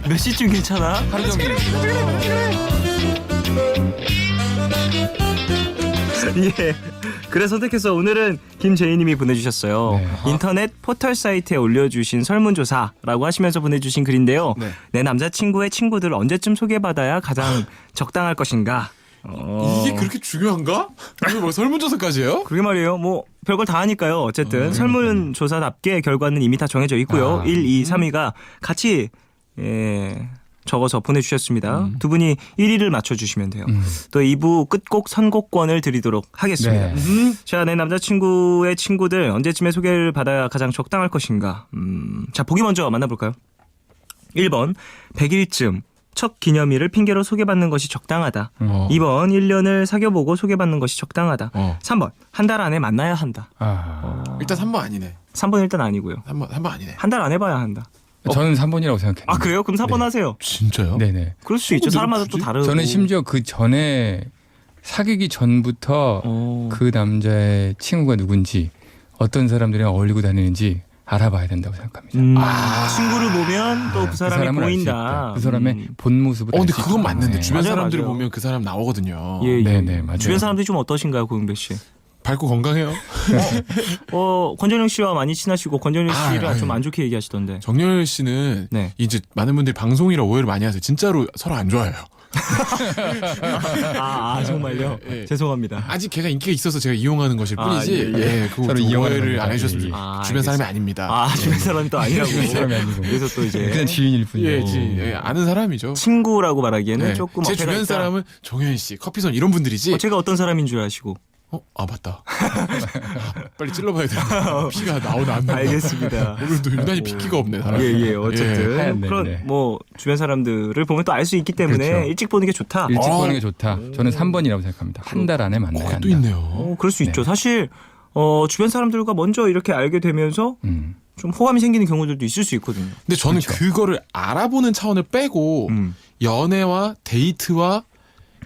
몇 시쯤 괜찮아? 하루 종일. 예. 그래서 선택해서 오늘은 김재희님이 보내주셨어요. 네. 인터넷 포털 사이트에 올려주신 설문조사라고 하시면서 보내주신 글인데요. 네. 내 남자친구의 친구들 언제쯤 소개받아야 가장 적당할 것인가? 이게 그렇게 중요한가? 이거 뭐 설문조사까지예요? 그러게 말이에요. 뭐 별걸 다 하니까요. 어쨌든 설문조사답게 결과는 이미 다 정해져 있고요. 1, 2, 3위가 같이 적어서 보내주셨습니다. 두 분이 1위를 맞춰주시면 돼요. 또 2부 끝곡 선곡권을 드리도록 하겠습니다. 네. 자, 내 남자친구의 친구들 언제쯤에 소개를 받아야 가장 적당할 것인가? 자, 보기 먼저 만나볼까요? 1번 100일쯤 첫 기념일을 핑계로 소개받는 것이 적당하다. 2번 1년을 사귀어보고 소개받는 것이 적당하다. 3번 한 달 안에 만나야 한다. 일단 3번 아니네. 3번 일단 아니고요. 3번 아니네. 한 달 안 해봐야 한다. 저는 3번이라고 생각했는데. 아 그래요? 그럼 4번 네. 하세요. 진짜요? 네네. 그럴 수 있죠. 사람마다 또 다르고. 저는 심지어 그 전에 사귀기 전부터 그 남자의 친구가 누군지 어떤 사람들이랑 어울리고 다니는지 알아봐야 된다고 생각합니다. 친구를 보면 또 그 사람이 사람을 알수 보인다. 있다. 그 사람의 본 모습을 근데 알 수 그건 있다. 맞는데 네. 주변 맞아요, 사람들을 맞아요. 보면 그 사람 나오거든요. 예, 예. 네네 맞아요. 주변 사람들이 좀 어떠신가요, 고영배 씨? 밝고 건강해요. 권정영 씨와 많이 친하시고 권정영 씨를 아니. 좀 안 좋게 얘기하시던데. 정열 씨는 네. 이제 많은 분들이 방송이라 오해를 많이 하세요. 진짜로 서로 안 좋아해요. 정말요? 예. 죄송합니다. 아직 걔가 인기가 있어서 제가 이용하는 것일 뿐이지. 예, 예. 그거 서로 좀 이용하는 오해를 겁니다. 안 해주셨으면 예, 예. 좋겠어요. 주변 사람이 아닙니다. 주변 사람이 또 아니라고. 주변 사람이 아니고. 그래서 또 이제 그냥 지인일 뿐이에요. 예, 아는 사람이죠. 친구라고 말하기에는 네. 조금 제 어폐가 주변 있다. 사람은 정현 씨, 커피손 이런 분들이지. 제가 어떤 사람인 줄 아시고. 맞다. 빨리 찔러봐야 돼. 피가 나오나 안 나오나. 알겠습니다. 오늘도 유난히 핏기가 없네. 사람. 예, 어쨌든 하얀 그런 네. 뭐 주변 사람들을 보면 또 알 수 있기 때문에 그렇죠. 일찍 보는 게 좋다. 일찍 보는 게 좋다. 저는 3번이라고 생각합니다. 한 달 안에 만나야 한다. 그것도 있네요. 그럴 수 있죠. 사실 주변 사람들과 먼저 이렇게 알게 되면서 음. 좀 호감이 생기는 경우들도 있을 수 있거든요. 근데 저는 그렇죠. 그거를 알아보는 차원을 빼고 연애와 데이트와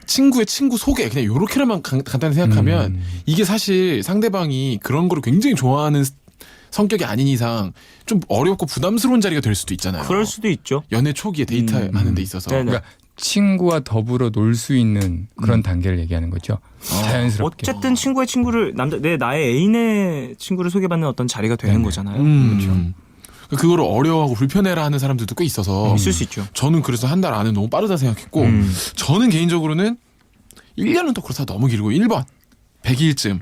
친구의 친구 소개 그냥 요렇게만 간단히 생각하면 이게 사실 상대방이 그런 거를 굉장히 좋아하는 성격이 아닌 이상 좀 어렵고 부담스러운 자리가 될 수도 있잖아요. 그럴 수도 있죠. 연애 초기에 데이트하는 데 있어서. 네네. 그러니까 친구와 더불어 놀 수 있는 그런 단계를 얘기하는 거죠. 자연스럽게. 어쨌든 친구의 친구를 나의 애인의 친구를 소개받는 어떤 자리가 되는 네네. 거잖아요. 그렇죠. 그거를 어려워하고 불편해라 하는 사람들도 꽤 있어서 있을 수 있죠. 저는 그래서 한 달 안에 너무 빠르다 생각했고 저는 개인적으로는 1년은 또 그렇다 너무 길고 1번 100일쯤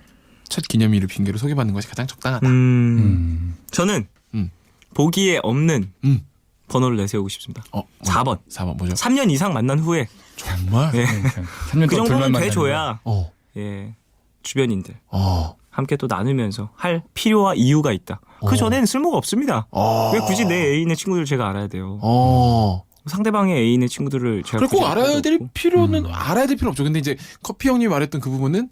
첫 기념일을 핑계로 소개받는 것이 가장 적당하다. 저는 음. 보기에 없는 음. 번호를 내세우고 싶습니다. 4번. 4번 뭐죠? 3년 이상 만난 후에 정말? 네. 3년 그 동안 정도는 둘만 돼줘야 어. 주변인들 어. 함께 또 나누면서 할 필요와 이유가 있다. 그 전에는 쓸모가 없습니다. 왜 굳이 내 애인의 친구들을 제가 알아야 돼요. 상대방의 애인의 친구들을 제가 그리고 꼭 굳이 알아야 될 없고. 필요는 알아야 될 필요 없죠. 근데 이제 커피 형님이 말했던 그 부분은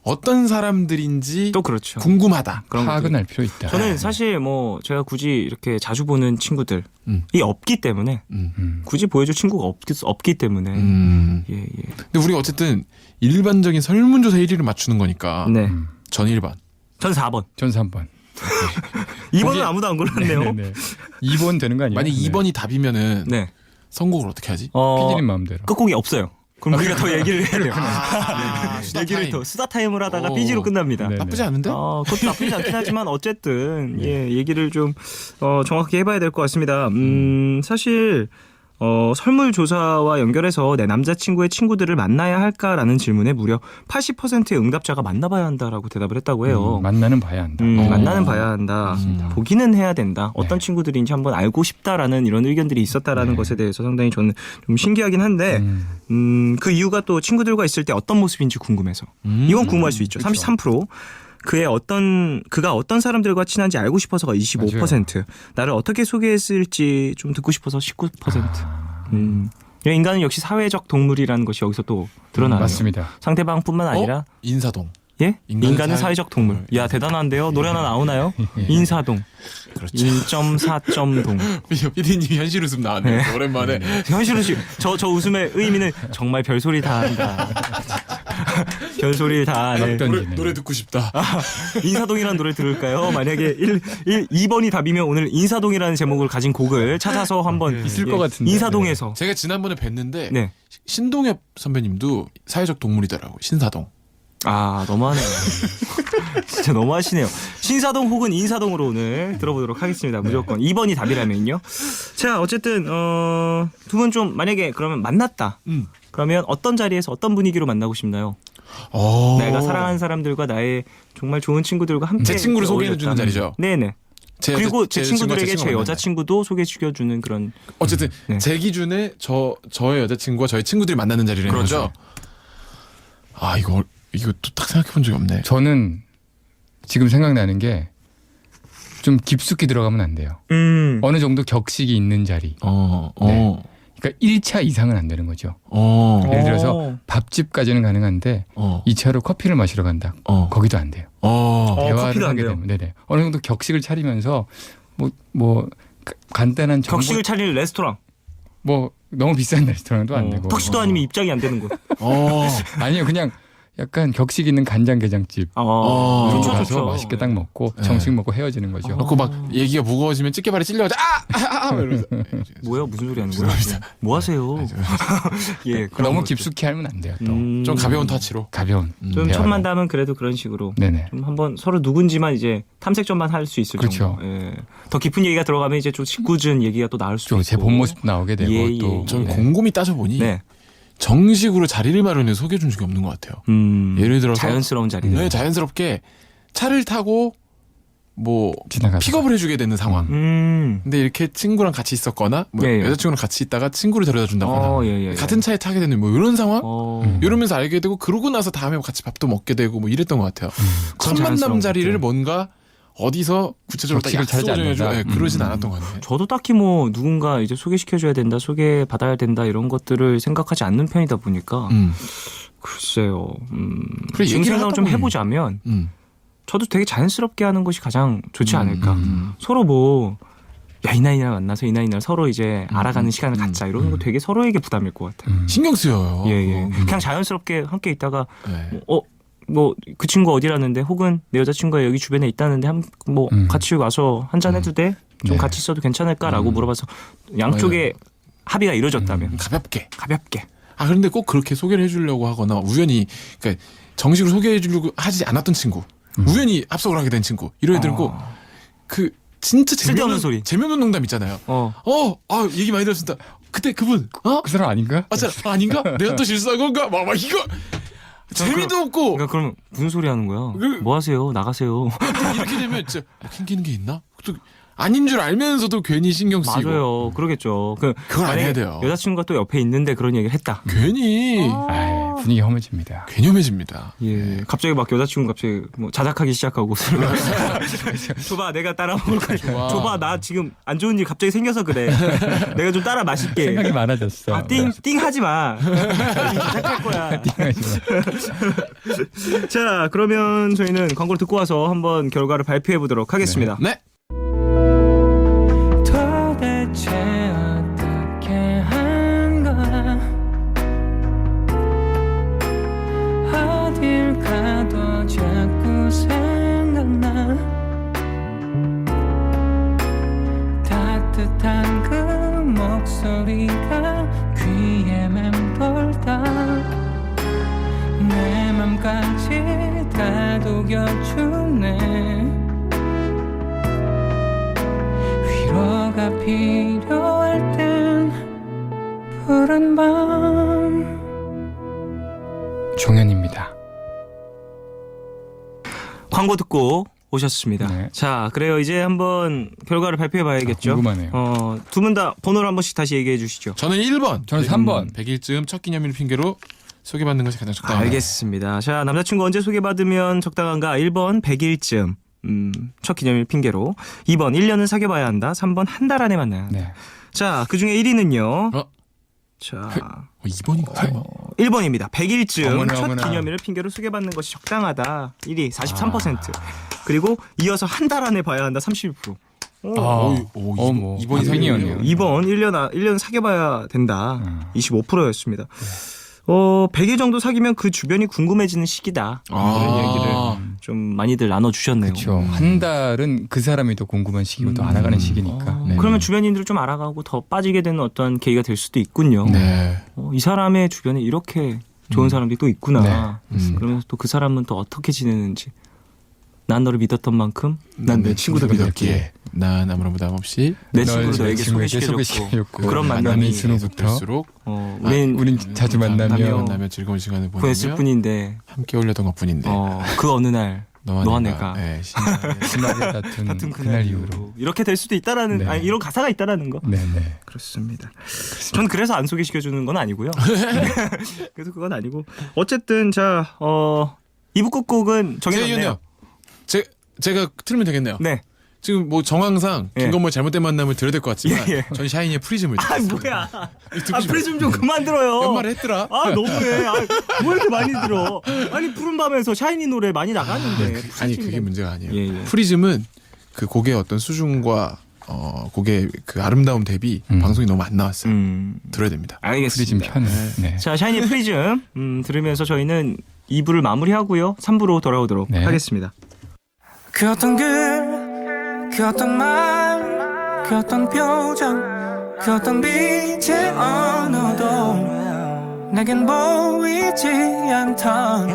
어떤 사람들인지 또 그렇죠. 궁금하다. 그런 파악은 것들. 할 필요 있다. 저는 사실 뭐 제가 굳이 이렇게 자주 보는 친구들이 없기 때문에 굳이 보여줄 친구가 없기 때문에 예. 근데 우리가 어쨌든 일반적인 설문조사 1위를 맞추는 거니까 네. 전 1번. 전 4번. 전 3번. 2번은 아무도 안 골랐네요. 네네. 2번 되는 거 아니에요? 만약 2번이 답이면은 네. 선곡을 어떻게 하지? 피디님 마음대로. 끝곡이 없어요. 그럼 우리가 더 얘기를 해야 돼요. 수다 얘기를 타임. 더 수다 타임을 하다가 오. 삐지로 끝납니다. 네. 나쁘지 않은데? 그것도 나쁘지 않긴 하지만 어쨌든 얘기를 좀 정확하게 해봐야 될 것 같습니다. 사실 설문조사와 연결해서 내 남자친구의 친구들을 만나야 할까라는 질문에 무려 80%의 응답자가 만나봐야 한다라고 대답을 했다고 해요. 만나는 봐야 한다. 만나는 봐야 한다. 보기는 해야 된다. 어떤 친구들인지 한번 알고 싶다라는 이런 의견들이 있었다라는 것에 대해서 상당히 저는 좀 신기하긴 한데 그 이유가 또 친구들과 있을 때 어떤 모습인지 궁금해서 이건 궁금할 수 있죠. 33%. 그가 어떤 사람들과 친한지 알고 싶어서가 25%. 나를 어떻게 소개했을지 좀 듣고 싶어서 19%. 인간은 역시 사회적 동물이라는 것이 여기서 또 드러나요. 맞습니다. 상대방뿐만 아니라 인사동. 예? 인간은 인간은 사회적 동물. 야, 대단한데요? 노래 하나 나오나요? 인사동. 그렇죠. 1.4점 동. 피디님이 현실 웃음 나왔네요. 오랜만에. 현실은 저 웃음의 의미는 정말 별소리 다 한다. 별소리 다 하네. 노래 듣고 싶다. 인사동이라는 노래 들을까요? 만약에 2번이 답이면 오늘 인사동이라는 제목을 가진 곡을 찾아서 한번 있을 것 같은데. 인사동에서. 제가 지난번에 뵀는데 네. 신동엽 선배님도 사회적 동물이더라고. 신사동. 너무하네요. 진짜 너무하시네요. 신사동 혹은 인사동으로 오늘 들어보도록 하겠습니다. 무조건 2번이 답이라면요. 자, 어쨌든 두 분 좀 만약에 그러면 만났다. 그러면 어떤 자리에서 어떤 분위기로 만나고 싶나요? 내가 사랑하는 사람들과 나의 정말 좋은 친구들과 함께 제 친구를 소개해주는 어울렸다. 자리죠. 네네. 그리고 제 친구들에게 제 친구가 여자친구도 소개시켜주는 그런. 어쨌든 네. 제 기준에 저의 여자친구와 저의 친구들이 만나는 자리라는 그렇죠. 거죠. 이거 또 딱 생각해 본 적이 없네. 저는 지금 생각나는 게 좀 깊숙이 들어가면 안 돼요. 어느 정도 격식이 있는 자리. 네. 그러니까 1차 이상은 안 되는 거죠. 예를 들어서 밥집까지는 가능한데 2차로 커피를 마시러 간다. 거기도 안 돼요. 대화를 커피도 안 하게 돼요. 되면 네네. 어느 정도 격식을 차리면서 뭐 간단한 정보, 격식을 차리는 레스토랑. 뭐 너무 비싼 레스토랑도 안 되고 턱시도 아니면 입장이 안 되는 곳. 아니요 그냥 약간 격식 있는 간장게장집 이런 거 가서 맛있게 딱 먹고 정식 먹고 헤어지는 거죠. 그렇고 막 얘기가 무거워지면 찌개발에 찔려가지고 이러면서 뭐야 무슨 소리 하는 거야? 뭐 하세요? 예, 너무 깊숙이 하면 안 돼요. 또 좀 가벼운 터치로. 가벼운 좀 대화로. 첫 만남은 그래도 그런 식으로 네네. 좀 한번 서로 누군지만 이제 탐색전만 할 수 있을 그렇죠. 정도. 예. 더 깊은 얘기가 들어가면 이제 좀 짓궂은 얘기가 또 나올 수도 있고. 제 본 모습도 나오게 되고 예, 또 좀 네. 곰곰이 따져보니 네. 정식으로 자리를 마련해 소개해준 적이 없는 것 같아요. 예를 들어서 자연스러운 자리. 네, 자연스럽게 차를 타고 뭐 지나가서. 픽업을 해주게 되는 상황. 근데 이렇게 친구랑 같이 있었거나 뭐 예, 예. 여자친구랑 같이 있다가 친구를 데려다 준다거나 예. 같은 차에 타게 되는 뭐 이런 상황 이러면서 음. 알게 되고 그러고 나서 다음에 같이 밥도 먹게 되고 뭐 이랬던 것 같아요. 첫 그런 만남 자연스러운 자리를 것들. 뭔가 어디서 구체적으로 딱 격식을 차리지 약속을 해주고 않는다? 그러진 않았던 것 같아요. 저도 딱히 뭐 누군가 이제 소개시켜줘야 된다, 소개받아야 된다 이런 것들을 생각하지 않는 편이다 보니까 글쎄요. 그래, 지금 얘기를 생각을 하다 좀 보니. 해보자면 저도 되게 자연스럽게 하는 것이 가장 좋지 않을까. 서로 뭐 야, 이 나이나 만나서 이 나이나 서로 이제 알아가는 시간을 갖자 이러는 거 되게 서로에게 부담일 것 같아요. 신경 쓰여요. 예. 그냥 자연스럽게 함께 있다가 네. 뭐 그 친구 어디라는데 혹은 내 여자친구가 여기 주변에 있다는데 뭐 같이 와서 한잔 해도 돼? 좀 네. 같이 있어도 괜찮을까라고 물어봐서 양쪽에 합의가 이루어졌다면 가볍게. 가볍게. 그런데 꼭 그렇게 소개를 해주려고 하거나 우연히 그러니까 정식으로 소개해주려고 하지 않았던 친구, 우연히 합석을 하게 된 친구 이런 애들은 꼭 그 진짜 쓸데없는 소리. 재미없는 농담 있잖아요. 얘기 많이 들었습니다. 그때 그분, 그 사람 아닌가? 아닌가? 내가 또 실수한 건가? 막 이거 재미도 없고. 그러니까 그러면 무슨 소리 하는 거야? 뭐 하세요? 나가세요. 이렇게 되면 진짜 캥기는 게 있나? 또 아닌 줄 알면서도 괜히 신경 쓰이고. 맞아요. 그러겠죠. 그건 안 만약에 해야 돼요. 여자친구가 또 옆에 있는데 그런 얘기를 했다. 괜히 분위기 험해집니다. 괴념해집니다. 예. 갑자기 막 여자친구 갑자기 뭐 자작하기 시작하고. 줘봐, 내가 따라 먹을 거야. 줘봐, 나 지금 안 좋은 일 갑자기 생겨서 그래. 내가 좀 따라 마실게. 생각이 많아졌어. 띵 하지 마. 자작할 거야. 자, 그러면 저희는 광고를 듣고 와서 한번 결과를 발표해 보도록 하겠습니다. 네. 도대체 어떻게 한 거야 어딜 가도 자꾸 생각나 따뜻한 그 목소리가 귀에 맴돌다 내 맘까지 다 녹여주네 위로가 필요할 땐 푸른 밤 종현입니다. 광고 듣고 오셨습니다. 네. 자, 그래요. 이제 한번 결과를 발표해 봐야겠죠. 궁금하네요. 두 분 다 번호를 한 번씩 다시 얘기해 주시죠. 저는 1번. 저는 3번. 100일쯤 첫 기념일 핑계로 소개받는 것이 가장 적당합니다. 알겠습니다. 자, 남자친구 언제 소개받으면 적당한가? 1번 100일쯤. 첫 기념일 핑계로. 2번 1년은 사귀어봐야 한다. 3번 한 달 안에 만나야 한다. 네. 자, 그중에 1위는요. 자, 2번인가? 설마? 1번입니다. 100일쯤 어머나, 첫 어머나. 기념일을 핑계로 소개받는 것이 적당하다. 1위 43%. 그리고 이어서 한 달 안에 봐야 한다. 31%. 뭐 2번이 이상이었네요. 2번 1년 사귀어봐야 된다. 25%였습니다. 100일 정도 사귀면 그 주변이 궁금해지는 시기다. 이런 얘기를 좀 많이들 나눠주셨네요. 그렇죠. 한 달은 그 사람이 더 궁금한 시기고 더 알아가는 시기니까. 네. 그러면 주변인들을 좀 알아가고 더 빠지게 되는 어떤 계기가 될 수도 있군요. 네. 이 사람의 주변에 이렇게 좋은 사람들이 또 있구나. 그러면서 또 그 사람은 또 어떻게 지내는지. 난 너를 믿었던 만큼 난 내 친구도 믿었기에 난 아무런 부담 없이 내 친구도 널 너에게 친구에게 소개시켜줬고 소개시켜줬고 그런 만남이 있을수록부터 될수록 우린 자주 만나며 즐거운 시간을 보냈을 보내며 뿐인데 함께 어울렸던 것뿐인데 그 어느 날 너와 내가 내가 심하게 다툰 그날 이후로. 이렇게 될 수도 있다라는 네. 아니, 이런 가사가 있다라는 거. 네네. 그렇습니다. 전 그래서 안 소개시켜주는 건 아니고요. 그래서 그건 아니고 어쨌든 자 2부 끝곡은 정해졌네요. 제가 틀면 되겠네요. 네. 지금 뭐 정황상 예. 김건모의 잘못된 만남을 들어야 될 것 같지만 예, 예. 전 샤이니의 프리즘을 아 듣겠습니다. 뭐야? 듣고 아 싶어요. 프리즘 좀 그만 들어요. 연말에 했더라. 아 너무해. 아, 뭐 이렇게 많이 들어? 아니 푸른 밤에서 샤이니 노래 많이 나가는데. 아니 그게 문제가 아니에요. 예, 예. 프리즘은 그 곡의 어떤 수준과 곡의 그 아름다움 대비 방송이 너무 안 나왔어요. 들어야 됩니다. 프리즘 알겠습니다. 편. 네. 자 샤이니 프리즘 들으면서 저희는 2부를 마무리하고요. 3부로 돌아오도록 네. 하겠습니다. 그 어떤 그 어떤 말, 그 어떤 표정, 그 어떤 빛의 언어도 내겐 보이지 않던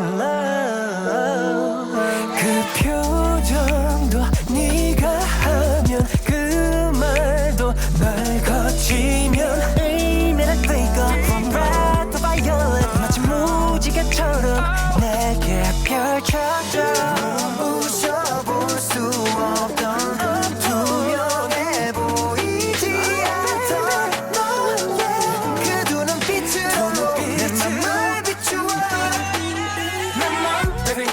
그 표정도 네가 하면 그 말도 날 거치면 의미를 띠고 From red to violet 마치 무지개처럼 내게 펼쳐져 부셔볼 수 없던 투명해 보이지 않던 너의 그 두 눈빛으로 내 맘을 비추어 내맘 baby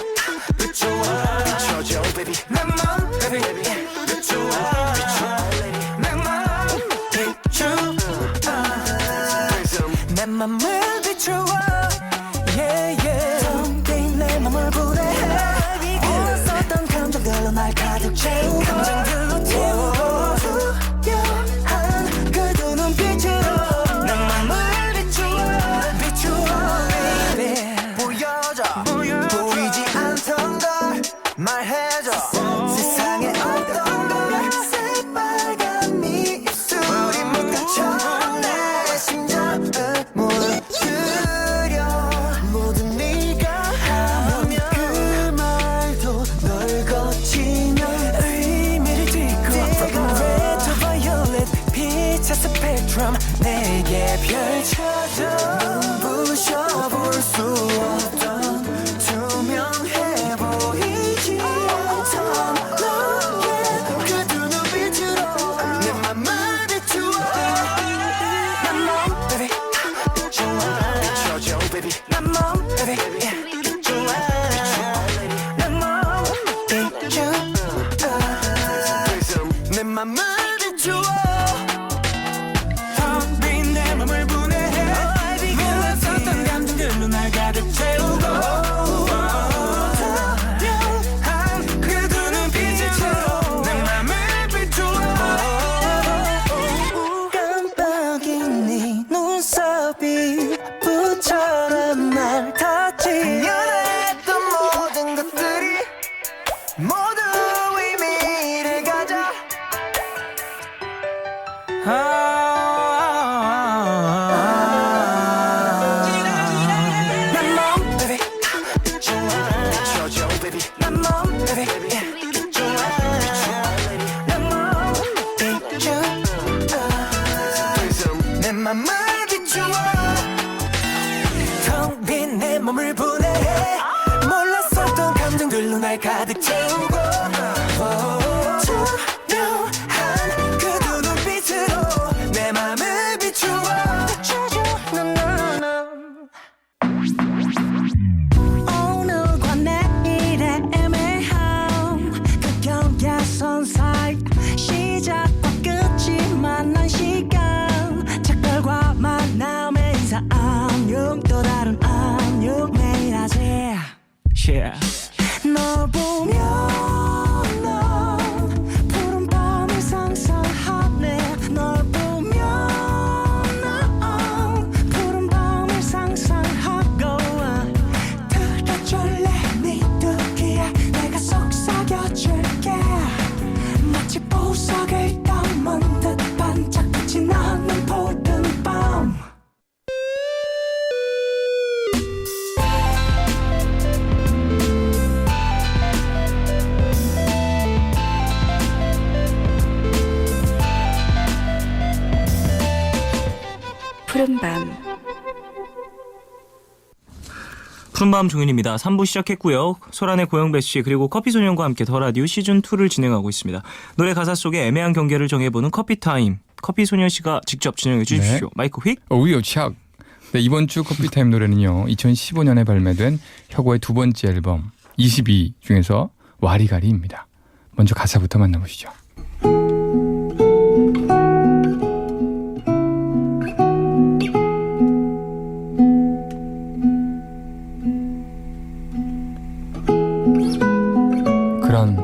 비추어 비춰줘 baby 내맘 baby 비추어 내맘 비추어 내 맘을 비추어 yeah yeah 텅빈 내 맘을 분해해 올랐었던 감정들로 날 가득 채우고 감정들로 채우고 투명한 그 두 눈빛으로 내 맘을 비추어 비추어 baby 보여줘 보이지 않던 걸 말해줘 세상에 없던 걸 새빨간 네 입술이 물결처럼 내 심장을 물들여 모든 네가 하면 그 말도 널 거치면 의미를 띠고 From red to violet 빛의 스펙트럼 내게 펼쳐져 부셔볼 수 없던 투명해 보이지 않던 너의 그 두 눈빛으로 내 맘을 비추어 내 맘 baby 비추어 비춰줘 baby 내 맘 baby 비추어 내 맘 비추어 내 맘을 비추어 텅빈 내 맘을 분해해 몰랐었던 감정들로 날 가득 채우고 투명한 그 두 눈빛으로 내 맘을 비추어 깜빡인 네 눈썹이 불처럼 날 터치 당연했던 모든 것들이 모두 의미를 가져 내 맘 baby 비추어 비춰줘 baby 내 맘 baby 비추어 내 맘 비추어 내 맘을 비추어 텅 빈 내 맘을 분해해 몰랐었던 감정들로 날 가득 채우고 투명한 그 두 눈빛으로 내 맘을 비추어 오늘과 내일의 애매함 그 경계선 사이 시작과 끝이 만난 시간 작별과 만남의 인사 안녕 또 다른 안녕 매일 하지 널 보면 넌 푸른 밤을 상상하네 널 보면 넌 푸른 밤을 상상하고 들어줄래 네 두기에 내가 속삭여줄게 마치 보석을 담은 듯 반짝빛이 나는 푸른 밤 푸른밤 푸른밤 종윤입니다. 3부 시작했고요. 소란의 고영배 씨 그리고 커피소년과 함께 더 라디오 시즌2를 진행하고 있습니다. 노래 가사 속에 애매한 경계를 정해보는 커피타임. 커피소년 씨가 직접 진행해 주십시오. 네. 마이크 휙. 오히려 착. 네, 이번 주 커피타임 노래는요. 2015년에 발매된 혁오의 두 번째 앨범 22 중에서 와리가리입니다. 먼저 가사부터 만나보시죠.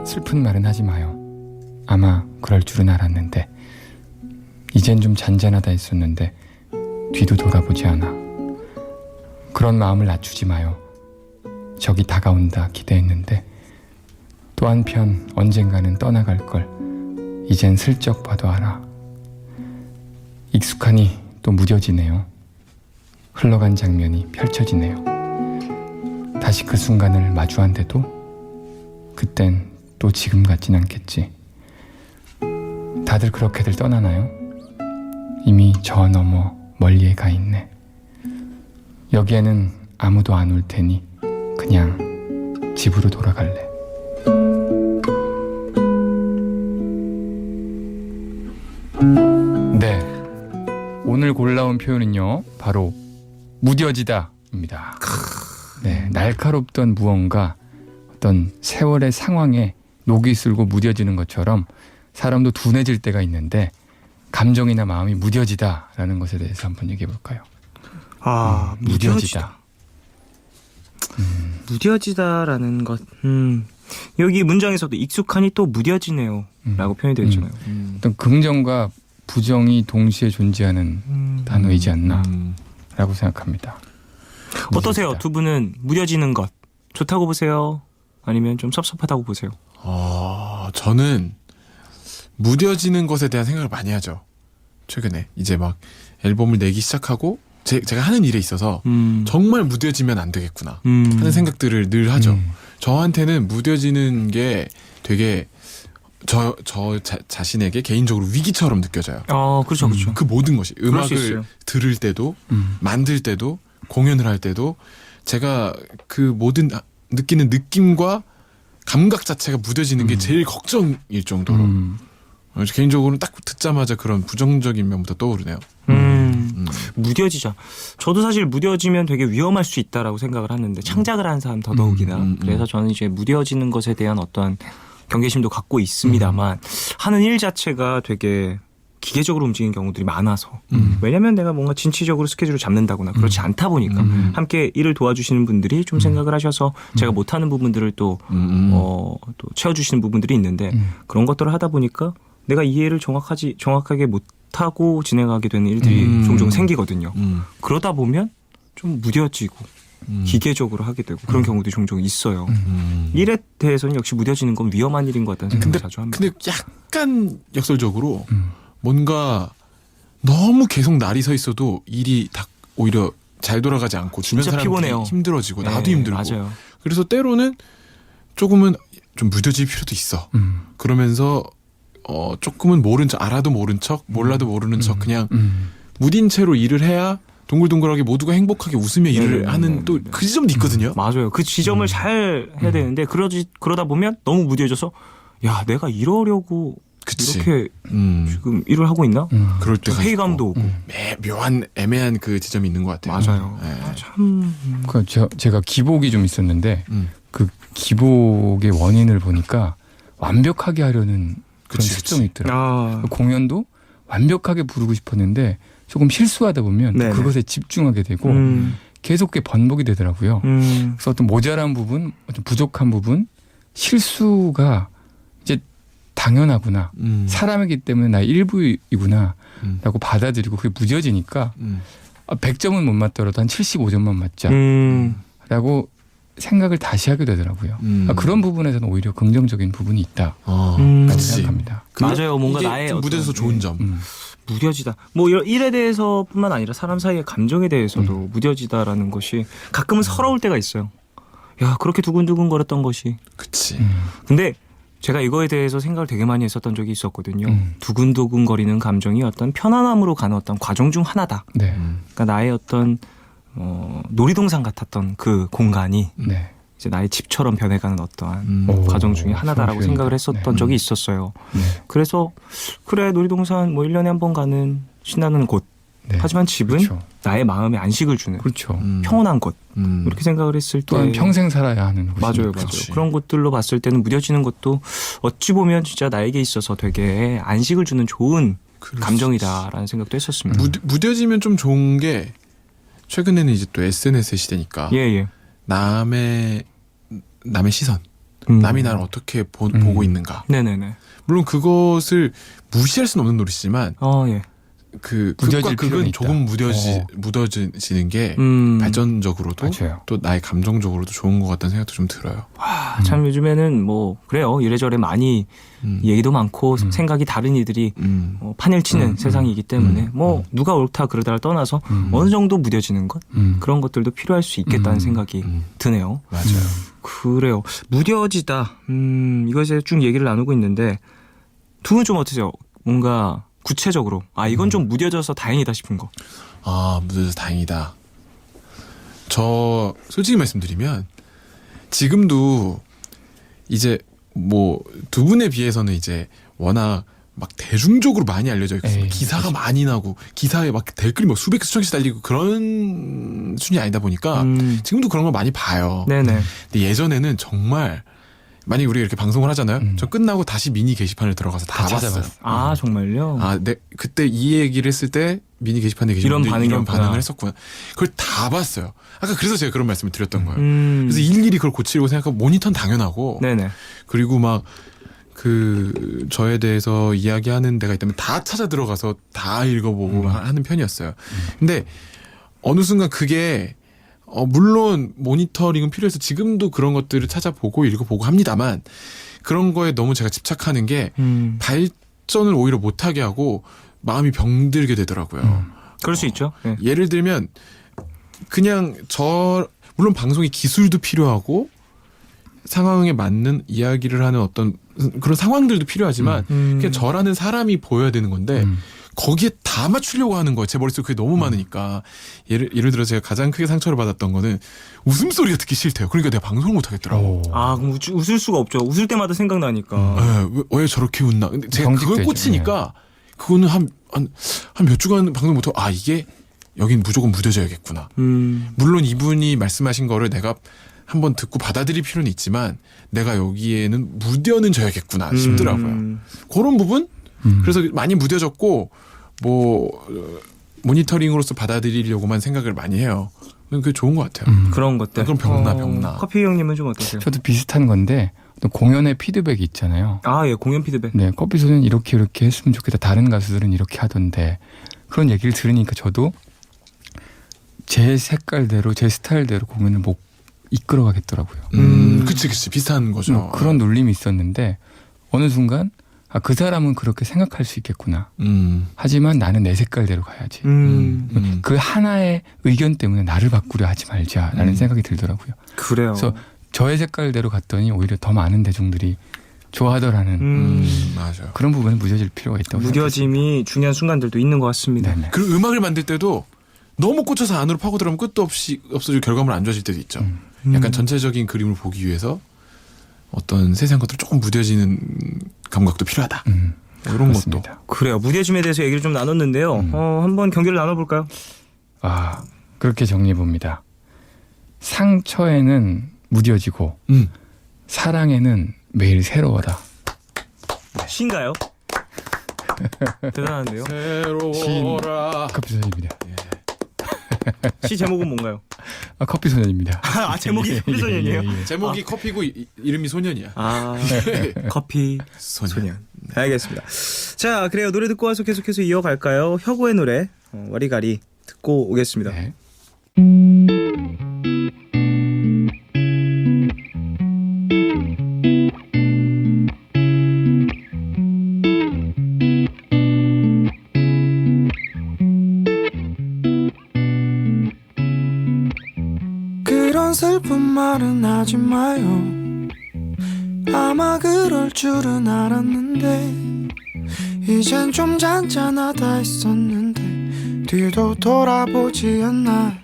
슬픈 말은 하지 마요. 아마 그럴 줄은 알았는데 이젠 좀 잔잔하다 했었는데 뒤도 돌아보지 않아. 그런 마음을 낮추지 마요. 적이 다가온다 기대했는데 또 한편 언젠가는 떠나갈 걸 이젠 슬쩍 봐도 알아. 익숙하니 또 무뎌지네요. 흘러간 장면이 펼쳐지네요. 다시 그 순간을 마주한데도 그땐 또 지금 같진 않겠지. 다들 그렇게들 떠나나요? 이미 저 너머 멀리에 가 있네. 여기에는 아무도 안 올 테니 그냥 집으로 돌아갈래. 네, 오늘 골라온 표현은요 바로 무뎌지다입니다. 네, 날카롭던 무언가 어떤 세월의 상황에 녹이 슬고 무뎌지는 것처럼 사람도 둔해질 때가 있는데 감정이나 마음이 무뎌지다라는 것에 대해서 한번 얘기해 볼까요? 무뎌지다. 무뎌지다라는 것. 여기 문장에서도 익숙하니 또 무뎌지네요. 라고 표현이 되어 있잖아요. 어떤 긍정과 부정이 동시에 존재하는 단어이지 않나 라고 생각합니다. 어떠세요? 무뎌지다. 두 분은 무뎌지는 것 좋다고 보세요? 아니면 좀 섭섭하다고 보세요? 저는 무뎌지는 것에 대한 생각을 많이 하죠. 최근에 이제 막 앨범을 내기 시작하고 제가 하는 일에 있어서 정말 무뎌지면 안 되겠구나 하는 생각들을 늘 하죠. 저한테는 무뎌지는 게 되게 저 자신에게 개인적으로 위기처럼 느껴져요. 그렇죠, 그렇죠. 그 모든 것이 그럴 수 음악을 있어요. 들을 때도 만들 때도 공연을 할 때도 제가 그 모든 느끼는 느낌과 감각 자체가 무뎌지는 게 제일 걱정일 정도로 개인적으로는 딱 듣자마자 그런 부정적인 면부터 떠오르네요. 무뎌지자. 저도 사실 무뎌지면 되게 위험할 수 있다라고 생각을 하는데 창작을 하는 사람 더더욱이나 그래서 저는 이제 무뎌지는 것에 대한 어떤 경계심도 갖고 있습니다만 하는 일 자체가 되게 기계적으로 움직이는 경우들이 많아서 왜냐면 내가 뭔가 진취적으로 스케줄을 잡는다거나 그렇지 않다 보니까 함께 일을 도와주시는 분들이 좀 생각을 하셔서 제가 못하는 부분들을 또 채워주시는 부분들이 있는데 그런 것들을 하다 보니까 내가 이해를 정확하게 못하고 진행하게 되는 일들이 종종 생기거든요. 그러다 보면 좀 무뎌지고 기계적으로 하게 되고 그런 경우도 종종 있어요. 일에 대해서는 역시 무뎌지는 건 위험한 일인 것 같다는 생각을 자주 합니다. 근데 약간 역설적으로 뭔가 너무 계속 날이 서 있어도 일이 다 오히려 잘 돌아가지 않고 주변 진짜 사람들이 피곤해요. 힘들어지고 나도 네, 힘들고 맞아요. 그래서 때로는 조금은 좀 무뎌질 필요도 있어. 그러면서 조금은 모른 척 알아도 모른 척 몰라도 모르는 척 그냥 무딘 채로 일을 해야 동글동글하게 모두가 행복하게 웃으며 일을 하는 또 그 지점도 있거든요. 맞아요. 그 지점을 잘 해야 되는데 그러다 보면 너무 무뎌져서 야 내가 이러려고 그치. 이렇게 지금 일을 하고 있나? 그럴 때가 회의감도 오고 묘한 애매한 그 지점이 있는 것 같아요. 맞아요. 네. 참 제가 기복이 좀 있었는데 그 기복의 원인을 보니까 완벽하게 하려는 그런 그치, 특성이 있더라고요. 아, 공연도 완벽하게 부르고 싶었는데 조금 실수하다 보면 네네. 그것에 집중하게 되고 계속 그게 번복이 되더라고요. 그래서 어떤 모자란 부분, 어떤 부족한 부분, 실수가 이제 당연하구나. 사람이기 때문에 나의 일부이구나 라고 받아들이고 그게 무뎌지니까 100점은 못 맞더라도 한 75점만 맞자 라고 생각을 다시 하게 되더라고요. 그런 부분에서는 오히려 긍정적인 부분이 있다라고 그치. 생각합니다. 맞아요. 뭔가 이게 나의 좀 무뎌져서 좋은 점. 무뎌지다. 뭐 일에 대해서뿐만 아니라 사람 사이의 감정에 대해서도 무뎌지다라는 것이 가끔은 서러울 때가 있어요. 야 그렇게 두근두근거렸던 것이. 그치. 근데 제가 이거에 대해서 생각을 되게 많이 했었던 적이 있었거든요. 두근두근거리는 감정이 어떤 편안함으로 가는 어떤 과정 중 하나다. 네. 그러니까 나의 어떤 놀이동산 같았던 그 공간이 네. 이제 나의 집처럼 변해가는 어떠한 과정 중에 하나다라고 좋은 생각을 표현이다. 했었던 네. 적이 있었어요. 네. 그래서 그래 놀이동산 뭐 1년에 한 번 가는 신나는 곳. 네. 하지만 집은 그렇죠. 나의 마음에 안식을 주는 그렇죠. 평온한 곳. 이렇게 생각을 했을 때 또한 평생 살아야 하는 곳이니까. 맞아요. 그치. 그런 곳들로 봤을 때는 무뎌지는 것도 어찌 보면 진짜 나에게 있어서 되게 안식을 주는 좋은 감정이다라는 생각도 했었습니다. 무뎌지면 좀 좋은 게 최근에는 이제 또 SNS의 시대니까 예. 남의 시선 남이 나를 어떻게 보고 있는가. 네네네. 물론 그것을 무시할 수는 없는 노릇이지만 예. 그 무뎌질 극과 필요는 극은 있다. 조금 묻어지는 게 발전적으로도 맞아요. 또 나의 감정적으로도 좋은 것 같다는 생각도 좀 들어요. 참 요즘에는 뭐 그래요. 이래저래 많이 얘기도 많고 생각이 다른 이들이 판을 치는 세상이기 때문에 뭐 누가 옳다 그러다를 떠나서 어느 정도 무뎌지는 것 그런 것들도 필요할 수 있겠다는 생각이 드네요. 맞아요. 그래요. 무뎌지다. 이것에 쭉 얘기를 나누고 있는데 두 분 좀 어떠세요? 뭔가 구체적으로 이건 좀 무뎌져서 다행이다 싶은 거. 무뎌져서 다행이다. 저 솔직히 말씀드리면 지금도 이제 뭐 두 분에 비해서는 이제 워낙 막 대중적으로 많이 알려져 있고 기사가 많이 나고 기사에 막 댓글이 뭐 수백 수천씩 달리고 그런 순위 아니다 보니까 지금도 그런 걸 많이 봐요. 네네. 근데 예전에는 정말 만약에 우리가 이렇게 방송을 하잖아요. 저 끝나고 다시 미니 게시판을 들어가서 다 봤어요. 정말요? 그때 이 얘기를 했을 때 미니 게시판에 계신 이런 분들이 이런 반응이었구나. 반응을 했었구나. 그걸 다 봤어요. 아까 그래서 제가 그런 말씀을 드렸던 거예요. 그래서 일일이 그걸 고치려고 생각하고 모니터는 당연하고 네네. 그리고 막 저에 대해서 이야기하는 데가 있다면 다 찾아 들어가서 다 읽어보고 하는 편이었어요. 근데 어느 순간 그게 물론 모니터링은 필요해서 지금도 그런 것들을 찾아보고 읽어보고 합니다만 그런 거에 너무 제가 집착하는 게 발전을 오히려 못하게 하고 마음이 병들게 되더라고요. 그럴 수 있죠. 네. 예를 들면 그냥 물론 방송의 기술도 필요하고 상황에 맞는 이야기를 하는 어떤 그런 상황들도 필요하지만 그냥 저라는 사람이 보여야 되는 건데 거기에 다 맞추려고 하는 거예요. 제 머릿속에 그게 너무 많으니까. 예를 들어 제가 가장 크게 상처를 받았던 거는 웃음소리가 듣기 싫대요. 그러니까 내가 방송을 못 하겠더라고. 그럼 웃을 수가 없죠. 웃을 때마다 생각나니까. 왜 저렇게 웃나. 근데 제가 그걸 경직되죠. 꽂히니까 그거는 한 몇 주간 방송 못 하고 이게 여긴 무조건 무뎌져야겠구나. 물론 이분이 말씀하신 거를 내가 한번 듣고 받아들일 필요는 있지만 내가 여기에는 무뎌는 져야겠구나 싶더라고요. 그런 부분? 그래서 많이 무뎌졌고 모니터링으로서 받아들이려고만 생각을 많이 해요. 그게 좋은 것 같아요. 그런 것들. 그럼 병나. 커피 형님은 좀 어떠세요? 저도 비슷한 건데 또 공연의 피드백이 있잖아요. 예, 공연 피드백. 네, 커피소는 이렇게 했으면 좋겠다. 다른 가수들은 이렇게 하던데 그런 얘기를 들으니까 저도 제 색깔대로 제 스타일대로 공연을 못 이끌어가겠더라고요. 그치 비슷한 거죠. 그런 놀림이 있었는데 어느 순간 그 사람은 그렇게 생각할 수 있겠구나. 하지만 나는 내 색깔대로 가야지. 그 하나의 의견 때문에 나를 바꾸려 하지 말자라는 생각이 들더라고요. 그래요. 그래서 저의 색깔대로 갔더니 오히려 더 많은 대중들이 좋아하더라는 맞아요. 그런 부분은 무뎌질 필요가 있다고 무뎌짐이 중요한 순간들도 있는 것 같습니다. 네네. 그리고 음악을 만들 때도 너무 꽂혀서 안으로 파고들으면 끝도 없이 없어지고 결과물 안 좋아질 때도 있죠. 약간 전체적인 그림을 보기 위해서 어떤 세세한 것들 조금 무뎌지는 감각도 필요하다. 이런 것도. 그래요. 무뎌짐에 대해서 얘기를 좀 나눴는데요. 한번 경기를 나눠볼까요? 그렇게 정리해 봅니다. 상처에는 무뎌지고 사랑에는 매일 새로워라. 시인가요? 대단한데요. 새로워라. 커피소년입니다. 시 제목은 뭔가요? 커피소년입니다. 제목이 커피소년이에요? 제목이 커피고 이름이 소년이야. 커피 소년. 알겠습니다. 자, 그래요. 노래 듣고 와서 계속해서 이어갈까요? 혁오의 노래 와리가리 듣고 오겠습니다. 네. 그런 슬픈 말은 하지 마요. 아마 그럴 줄은 알았는데 이젠 좀 잔잔하다 했었는데 뒤도 돌아보지 않나.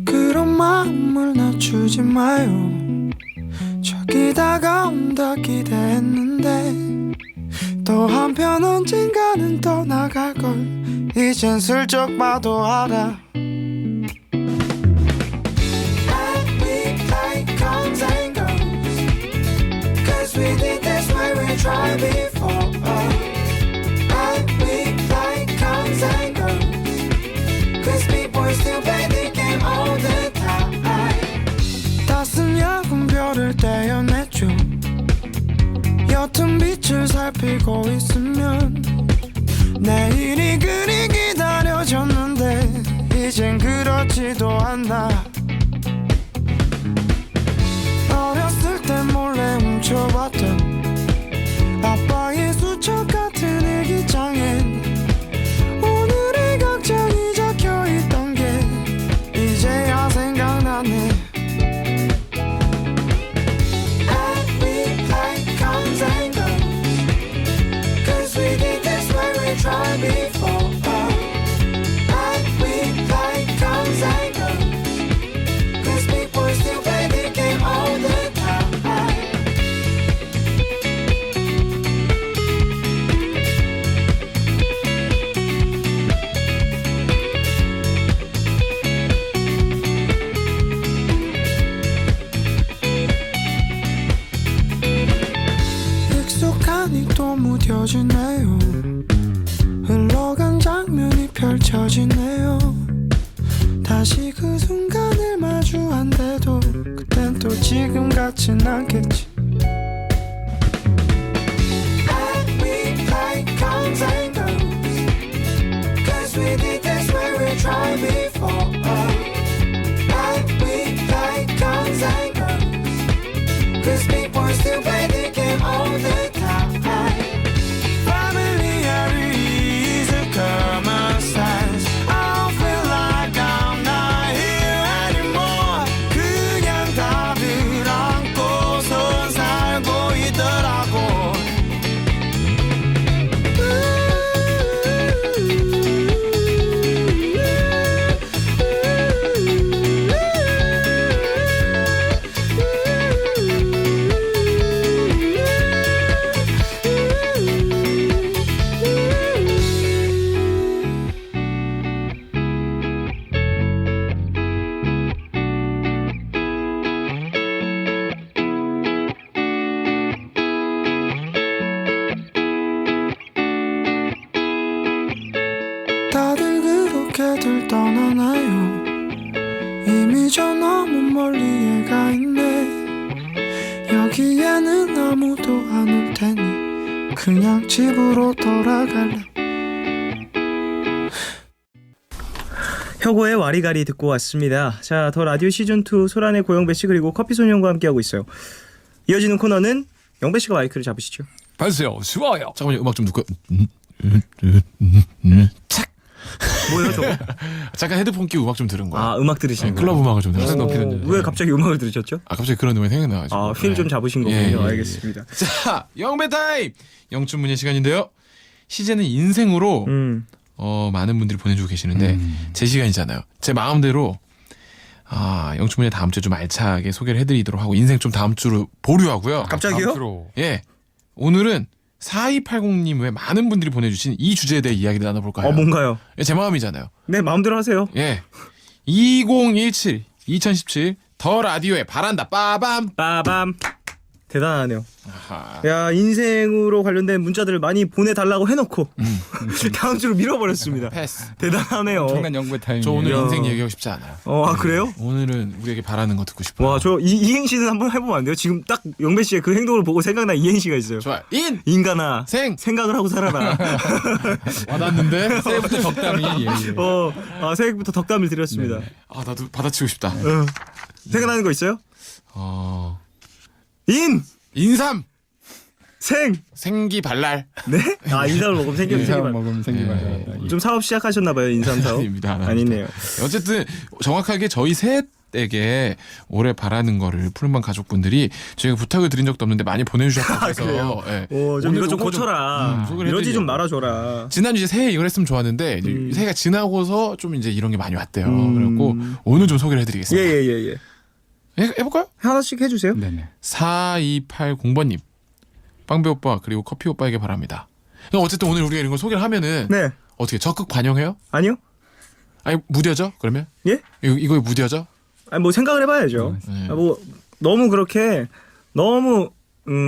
그런 마음을 낮추지 마요. 저기 다가온다 기대했는데 또 한편 언젠가는 떠나갈걸 이젠 슬쩍 봐도 알아. We did this way we tried before. I we like comes and goes. Cause people still play the game all the time. 따스냐 너를 떼어내줘. 옅은 빛을 살피고 있으면 내일이 그리 기다려졌는데 이젠 그렇지도 않아. 어렸을 땐 몰래 훔쳐봤던 아빠의 수첩 같은 일기장엔 오늘의 걱정이 적혀있던 게 이제야 생각나네. And we play comes and goes, 'cause we did this when we tried before. And we play comes and goes, 'cause people still play the game all the time. 익숙하니 또 무뎌지네요. 흘러간 장면이 펼쳐지네요. 다시 그 순간을 마주한데도 그땐 또 지금 같진 않겠지. And we play comes and goes, 'cause we did this when we tried before. And we play comes and goes, 'cause people still play the game all the time. Familiarity is a common sense. I don't feel like I'm not here anymore. 그냥 답을 안고서 살고 있더라고. 다들 그렇게들 떠나나요? 이미 저 너무 멀리에 가 있네. 여기에는 아무도 안 올 테니 그냥 집으로 돌아갈래. 혁오의 와리가리 듣고 왔습니다. 자, 더 라디오 시즌2 소란의 고영배 씨 그리고 커피소년과 함께하고 있어요. 이어지는 코너는 영배 씨가 마이크를 잡으시죠. 받으세요. 좋아요. 잠깐만요. 음악 좀 듣고. 착. 뭐예요 저거? 잠깐 헤드폰 끼고 음악 좀 들은 거야. 아, 음악 들으시는 거예요? 클럽 음악을 좀 들었어요. 높이 던져요. 왜 갑자기 음악을 들으셨죠? 아, 갑자기 그런 음악이 생각나가지고. 아, 휠 좀 잡으신 거군요. 예, 예, 예. 알겠습니다. 자, 영배 타임! 영춘문예 시간인데요. 시제는 인생으로 많은 분들이 보내주고 계시는데 제 시간이잖아요. 제 마음대로 영춘문예 다음 주에 좀 알차게 소개를 해드리도록 하고 인생 좀 다음 주로 보류하고요. 갑자기요? 예, 오늘은 4280님 외 많은 분들이 보내주신 이 주제에 대해 이야기를 나눠볼까요? 뭔가요? 제 마음이잖아요. 네, 마음대로 하세요. 예, 2017 더 라디오에 바란다 빠밤. 빠밤. 대단하네요. 아하. 야, 인생으로 관련된 문자들을 많이 보내달라고 해놓고 다음 주로 밀어버렸습니다. 패스. 대단하네요. 엄청난 연구의 타임. 저 오늘 야. 인생 얘기하고 싶지 않아요. 아, 그래요? 오늘은 우리에게 바라는 거 듣고 싶어요. 와, 저 이행시는 한번 해보면 안 돼요? 지금 딱 영배 씨의 그 행동을 보고 생각난 이행시가 있어요. 좋아. 인간아, 생각을 하고 살아라. 와닿는데 새해부터 적당히. 예. 새해부터 덕담을 드렸습니다. 아, 나도 받아치고 싶다. 생각나는 거 있어요? 인삼 생기발랄. 네? 인삼을 먹으면 인삼 먹으면 생기발랄. 좀 사업 시작하셨나봐요, 인삼 사업. 아닙니다. 아니네요. 어쨌든 정확하게 저희 셋에게 올해 바라는 거를 푸른밤 가족분들이 저희가 부탁을 드린 적도 없는데 많이 보내주셨다고 해서 그래요? 예. 좀 이거 좀 요거 고쳐라. 소개를 이러지 좀 해드리려고. 말아줘라. 지난주에 새해 이걸 했으면 좋았는데 이제 새해가 지나고서 좀 이제 이런 게 많이 왔대요. 그래갖고 오늘 좀 소개를 해드리겠습니다. 예. 해볼까요? 하나씩 해주세요. 네네. 4280번님 빵배 오빠 그리고 커피 오빠에게 바랍니다. 그럼 어쨌든 오늘 우리가 이런 걸 소개를 하면은 네. 어떻게 적극 반영해요? 아니요? 아니 무뎌져? 그러면? 예? 이거에 무뎌져? 아니, 뭐 생각을 해봐야죠. 네. 너무 그렇게 너무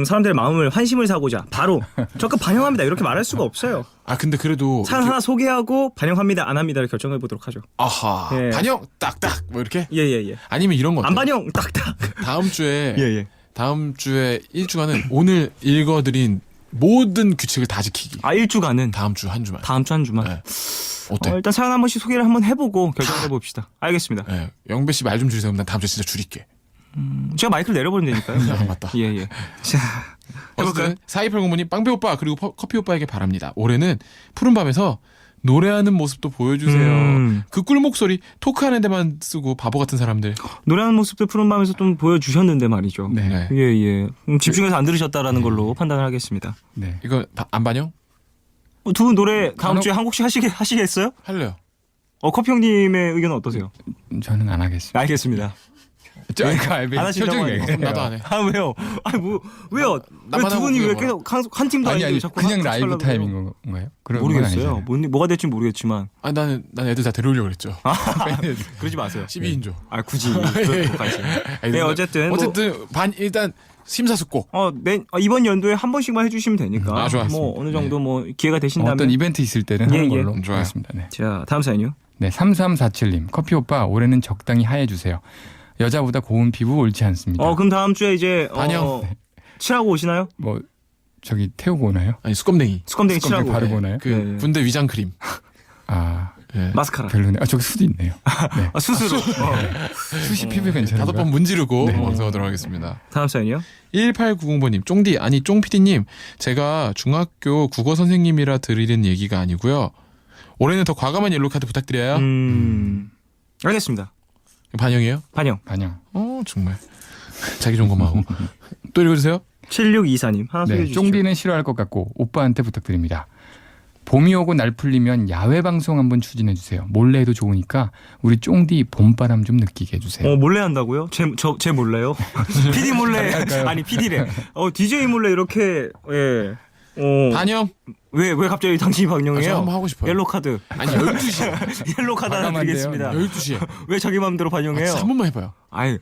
사람들의 마음을 환심을 사고자 바로 적극 반영합니다 이렇게 말할 수가 없어요. 아 근데 그래도 사연 하나 소개하고 반영합니다 안 합니다를 결정해 보도록 하죠. 아하 예. 반영 딱딱 뭐 이렇게 예예예. 아니면 이런 거 안 어때요? 반영 딱딱. 다음 주에 예예. 다음 주에 1주간은 오늘 읽어드린 모든 규칙을 다 지키기. 아 1주간은 다음 주 한 주만. 다음 주 한 주만. 네. 어때? 일단 사연 한 번씩 소개를 한번 해보고 결정해 봅시다. 알겠습니다. 네. 영배 씨 말 좀 줄이세요. 그럼 난 다음 주에 진짜 줄일게. 제가 마이크를 내려버리면 되니까요. 아, 맞다. 예예. 자 해볼까요? 어쨌든 4280번님 빵배 오빠 그리고 커피 오빠에게 바랍니다. 올해는 푸른 밤에서 노래하는 모습도 보여주세요. 그 꿀 목소리 토크하는 데만 쓰고 바보 같은 사람들. 노래하는 모습도 푸른 밤에서 좀 보여주셨는데 말이죠. 네. 예예. 집중해서 안 들으셨다라는 걸로 판단을 하겠습니다. 네. 이거 안 반영? 두 분 노래 다음 주에 한 곡씩 하시겠어요? 할래요. 커피 형님의 의견은 어떠세요? 저는 안 하겠습니다. 알겠습니다. 안 하시려고 하네요. 그럼 나도 안 해. 아 왜요? 아니 뭐 왜요? 나만 왜 두 분이 하고 왜 그게 계속 한 팀도 아니 아니고 자꾸 그냥 같이 라이브 하려고 타임인 그래요? 건가요? 그런 건 모르겠어요. 아니잖아요. 뭐가 될지 모르겠지만 아 나는 애들 다 데려오려고 그랬죠. 그러지 마세요. 12인조. 아 굳이 그렇게까지. 네 어쨌든 일단 심사숙고. 이번 연도에 한 번씩만 해주시면 되니까. 좋았습니다. 뭐 어느 정도 뭐 기회가 되신다면. 어떤 이벤트 있을 때는 예, 하는 예. 걸로 좋아요. 하겠습니다. 네. 자 다음 사연이요. 네, 3347님. 커피 오빠 올해는 적당히 하얘주세요. 여자보다 고운 피부 옳지 않습니다. 그럼 다음 주에 이제 반영. 칠하고 오시나요? 뭐 저기 태우고 오나요? 아니 수검댕이. 수검댕이 칠하고 바르고 오나요? 그 네. 군대 위장 크림. 아 예. 마스카라. 별로네. 저기 수도 있네요. 네. 수수로. 수시 피부 괜찮은가? 5번 문지르고 네. 방송하도록 하겠습니다. 다음 사연이요. 1890번님, 쫑디, 아니, 쫑PD님, 제가 중학교 국어 선생님이라 드리는 얘기가 아니고요. 올해는 더 과감한 옐로우 카드 부탁드려요. 알겠습니다. 반영이에요? 반영. 정말. 자기 좋은 것만 하고. 또 읽어주세요. 7624님 하나 소개해 네, 주시죠. 쫑디는 싫어할 것 같고 오빠한테 부탁드립니다. 봄이 오고 날 풀리면 야외 방송 한번 추진해 주세요. 몰래 해도 좋으니까 우리 쫑디 봄바람 좀 느끼게 해주세요. 몰래 한다고요? 제 몰래요? PD 몰래 아니 PD래. DJ 몰래 이렇게 예. 반영. 왜 갑자기 당신이 저 방영해요? 한번 하고 싶어요. 옐로 카드. 아니, 12시에. 옐로 카드 하나 드리겠습니다. 12시에. 왜 자기 마음대로 반영해요? 진짜 한 번만 해봐요. 아니,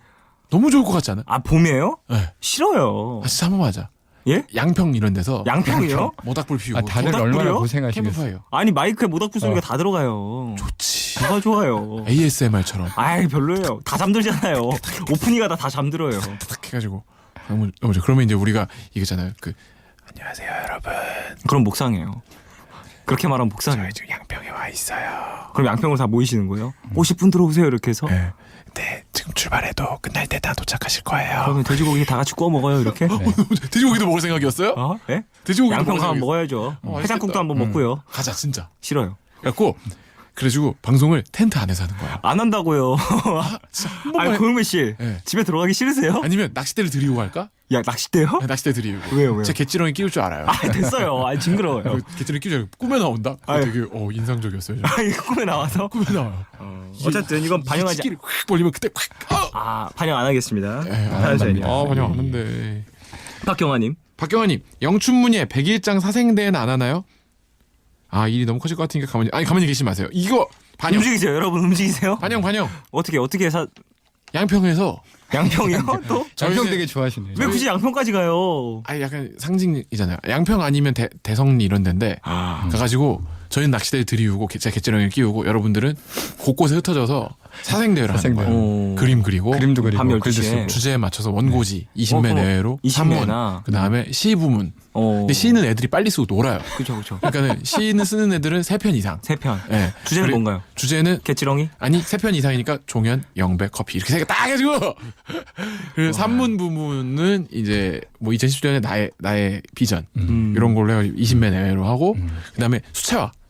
너무 좋을 것 같지 않아? 봄이에요? 네. 싫어요. 진짜 한 번만 하자. 예? 양평 이런 데서. 양평이요? 모닥불 피우고. 아, 다들 모닥불이요? 얼마나 고생하시겠어요. 캠프파이어. 아니 마이크에 모닥불 소리가 다 들어가요. 좋지. 뭐가 좋아요? ASMR처럼. 아이 별로예요. 다 잠들잖아요. 오프닝하다 다 잠들어요. 딱 해가지고. 너무 좋아. 그러면 이제 우리가 이거잖아요. 안녕하세요 여러분. 그럼 목상이에요. 그렇게 말하면 목상이에요. 저희 지금 양평에 와 있어요. 그럼 양평으로 다 모이시는 거예요? 50분 들어오세요 이렇게 해서? 네, 지금 출발해도 끝날 때 다 도착하실 거예요. 그러면 돼지고기 다 같이 구워 먹어요 이렇게? 돼지고기도 먹을 생각이었어요? 네? 돼지고기도 양평 먹을 가면 생각이었어요. 먹어야죠. 맛있겠다. 해장국도 한번 먹고요. 가자 진짜. 싫어요. 그래갖고 그래가지고 방송을 텐트 안에서 하는 거야. 안 한다고요. 진짜 한 번만 아니 해. 고영배 씨 네. 집에 들어가기 싫으세요? 아니면 낚싯대를 드리고 갈까? 야 낚싯대요? 네, 낚싯대 드리고. 왜요? 제 갯지렁이 끼울 줄 알아요. 됐어요. 징그러워요. 갯지렁이 끼울 줄 알고 꿈에 나온다? 그거 아유. 되게 인상적이었어요. 저는. 이거 꿈에 나와서? 꿈에 나와요. 어쨌든 이건 반영하지. 치기를 확 벌리면 그때 확. 반영 안 하겠습니다. 안 합니다. 반영 안 하는데. 박경아님. 박경환님, 영춘문예 100일장 사생대회는 안 하나요? 일이 너무 커질 것 같으니까 가만히 계시지 마세요. 이거 반영. 움직이세요, 여러분 움직이세요. 반영. 어떻게 양평에서. 양평이요? 또? 양평 되게 좋아하시네요. 왜 굳이 양평까지 가요? 약간 상징이잖아요. 양평 아니면 대성리 이런 데인데 가가지고 저희는 낚싯대를 들이우고 제 갯지렁이를 끼우고 여러분들은 곳곳에 흩어져서 사생대회를 하는 거예요. 그림 그리고 그림도 그리고 밤 글도 12시에. 쓰고. 주제에 맞춰서 원고지 20매 내외로 20매나. 3문 그 다음에 시 부문. 근데 시는 애들이 빨리 쓰고 놀아요. 그렇죠. 그러니까는 시는 쓰는 애들은 3편 이상. 3편. 네. 주제는 그리고 뭔가요? 주제는 개찌렁이? 아니 3편 이상이니까 종현, 영배, 커피 이렇게 3개 딱 해가지고 그 3문 부문은 이제 뭐 2010년에 나의 비전 이런 걸로 해가지고 20매 내외로 하고 그다음에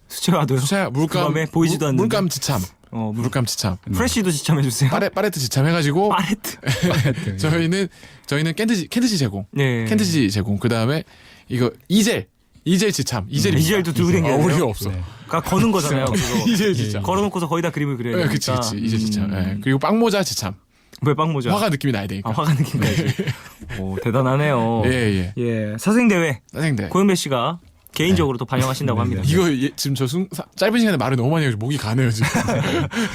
수채화도요? 수채화 물감 그다음에 보이지도 않는데. 물감 지참 물감 지참 프레쉬도 지참해주세요. 파레트 지참 해가지고 파레트. 저희는 캔트지 제공 네. 캔트지 제공 그다음에 이거 이젤 지참 이젤도 들고 다녀야 돼요? 우리가 없어. 그러니까 거는 거잖아요. 그거. 이젤 지참. 걸어놓고서 거의 다 그림을 그려야 네, 되니까. 그치 이젤 지참. 네. 그리고 빵모자 지참. 왜 빵모자? 화가 느낌이 나야 되니까. 화가 느낌까지. 오 대단하네요. 예. 사생대회. 사생대. 고현배 씨가 개인적으로 또 반영하신다고 합니다. 이거 지금 짧은 시간에 말을 너무 많이 해서 목이 가네요 지금.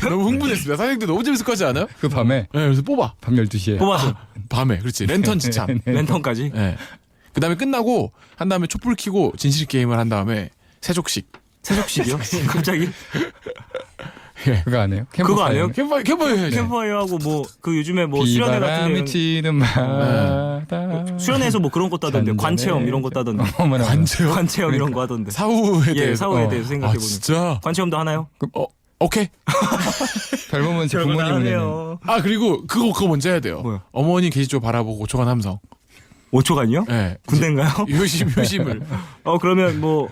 너무 흥분했습니다. 사생대 너무 재밌을 것 같지 않아요? 그 밤에 네, 그래서 뽑아. 밤 12시에 뽑아서 밤에 그렇지 랜턴 지참. 랜턴까지. 네. 그다음에 끝나고 한 다음에 촛불 켜고 진실 게임을 한 다음에 세족식. 세족식이요? 갑자기? 그거 안 해요? 그거 안 해요? 캠파이어 해야죠. 캠파이어하고 뭐 그 요즘에 뭐 수련회 같은 비바람이 데 치는 마다 수련회에서 뭐 그런 것도 하던데 관체험 이런 것도 하던데 어머나. 관체요? 관체험 이런 거 하던데 사후에 예 대해서. 사후에 대해서 생각해보는 진짜. 관체험도 하나요? 오케이. 별보면 제 부모님 은혜는 하네요. 아 그리고 그거 먼저 해야 돼요. 뭐요? 어머니 계시 쪽 바라보고 5초간 함성. 5초간이요? 네. 군대인가요? 효심을. 그러면 뭐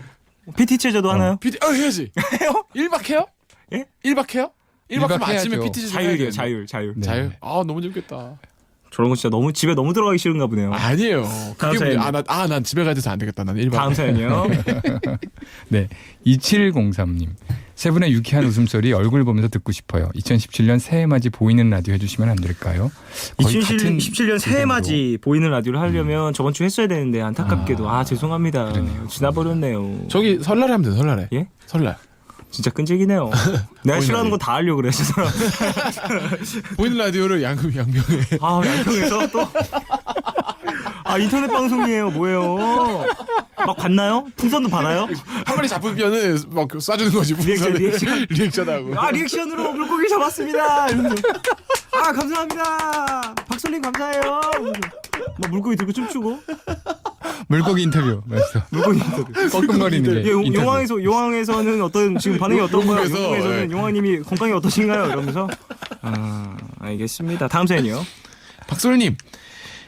PT 체제도 하나요? PT 해야지. 해요? 1박 해요? 예? 1박 해요? 1박 하면 해야죠. 아침에 PT 자율이요 자율. 네. 자율. 아 너무 재밌겠다. 저런 거 진짜 너무 집에 너무 들어가기 싫은가 보네요. 아니에요. 다음 그게 사연. 난 집에 가야 돼서 안 되겠다. 난 1박. 다음 사연이요. 네. 2703님. 세 분의 유쾌한 웃음소리 얼굴 보면서 듣고 싶어요. 2017년 새해맞이 보이는 라디오 해주시면 안 될까요? 거의 같은 2017년 새해맞이 보이는 라디오를 하려면 저번 주 했어야 되는데 안타깝게도 죄송합니다. 그러네요. 지나버렸네요. 저기 설날에 하면 돼. 설날에. 예? 설날. 진짜 끈질기네요. 내가 싫어하는 거 다 하려고 그래. 보이는 라디오를 양명에. 양평에서 또 인터넷 방송이에요. 뭐예요? 막 받나요? 풍선도 받아요? 한 마리 잡으면은 막 쏴주는 거지. 리액션하고. 리액션으로 물고기 잡았습니다. 이러면서, 감사합니다. 박솔님 감사해요. 막 물고기 들고 춤추고. 물고기 인터뷰. 맞어. 물고기 인터뷰. 뻐끔거리는 게. 인터뷰. 용왕에서는 어떤 지금 반응이 어떤가요? 용궁에서, 용궁에서는 네. 용왕님이 건강이 어떠신가요? 이러면서. 알겠습니다. 다음 사연이요. 박솔님,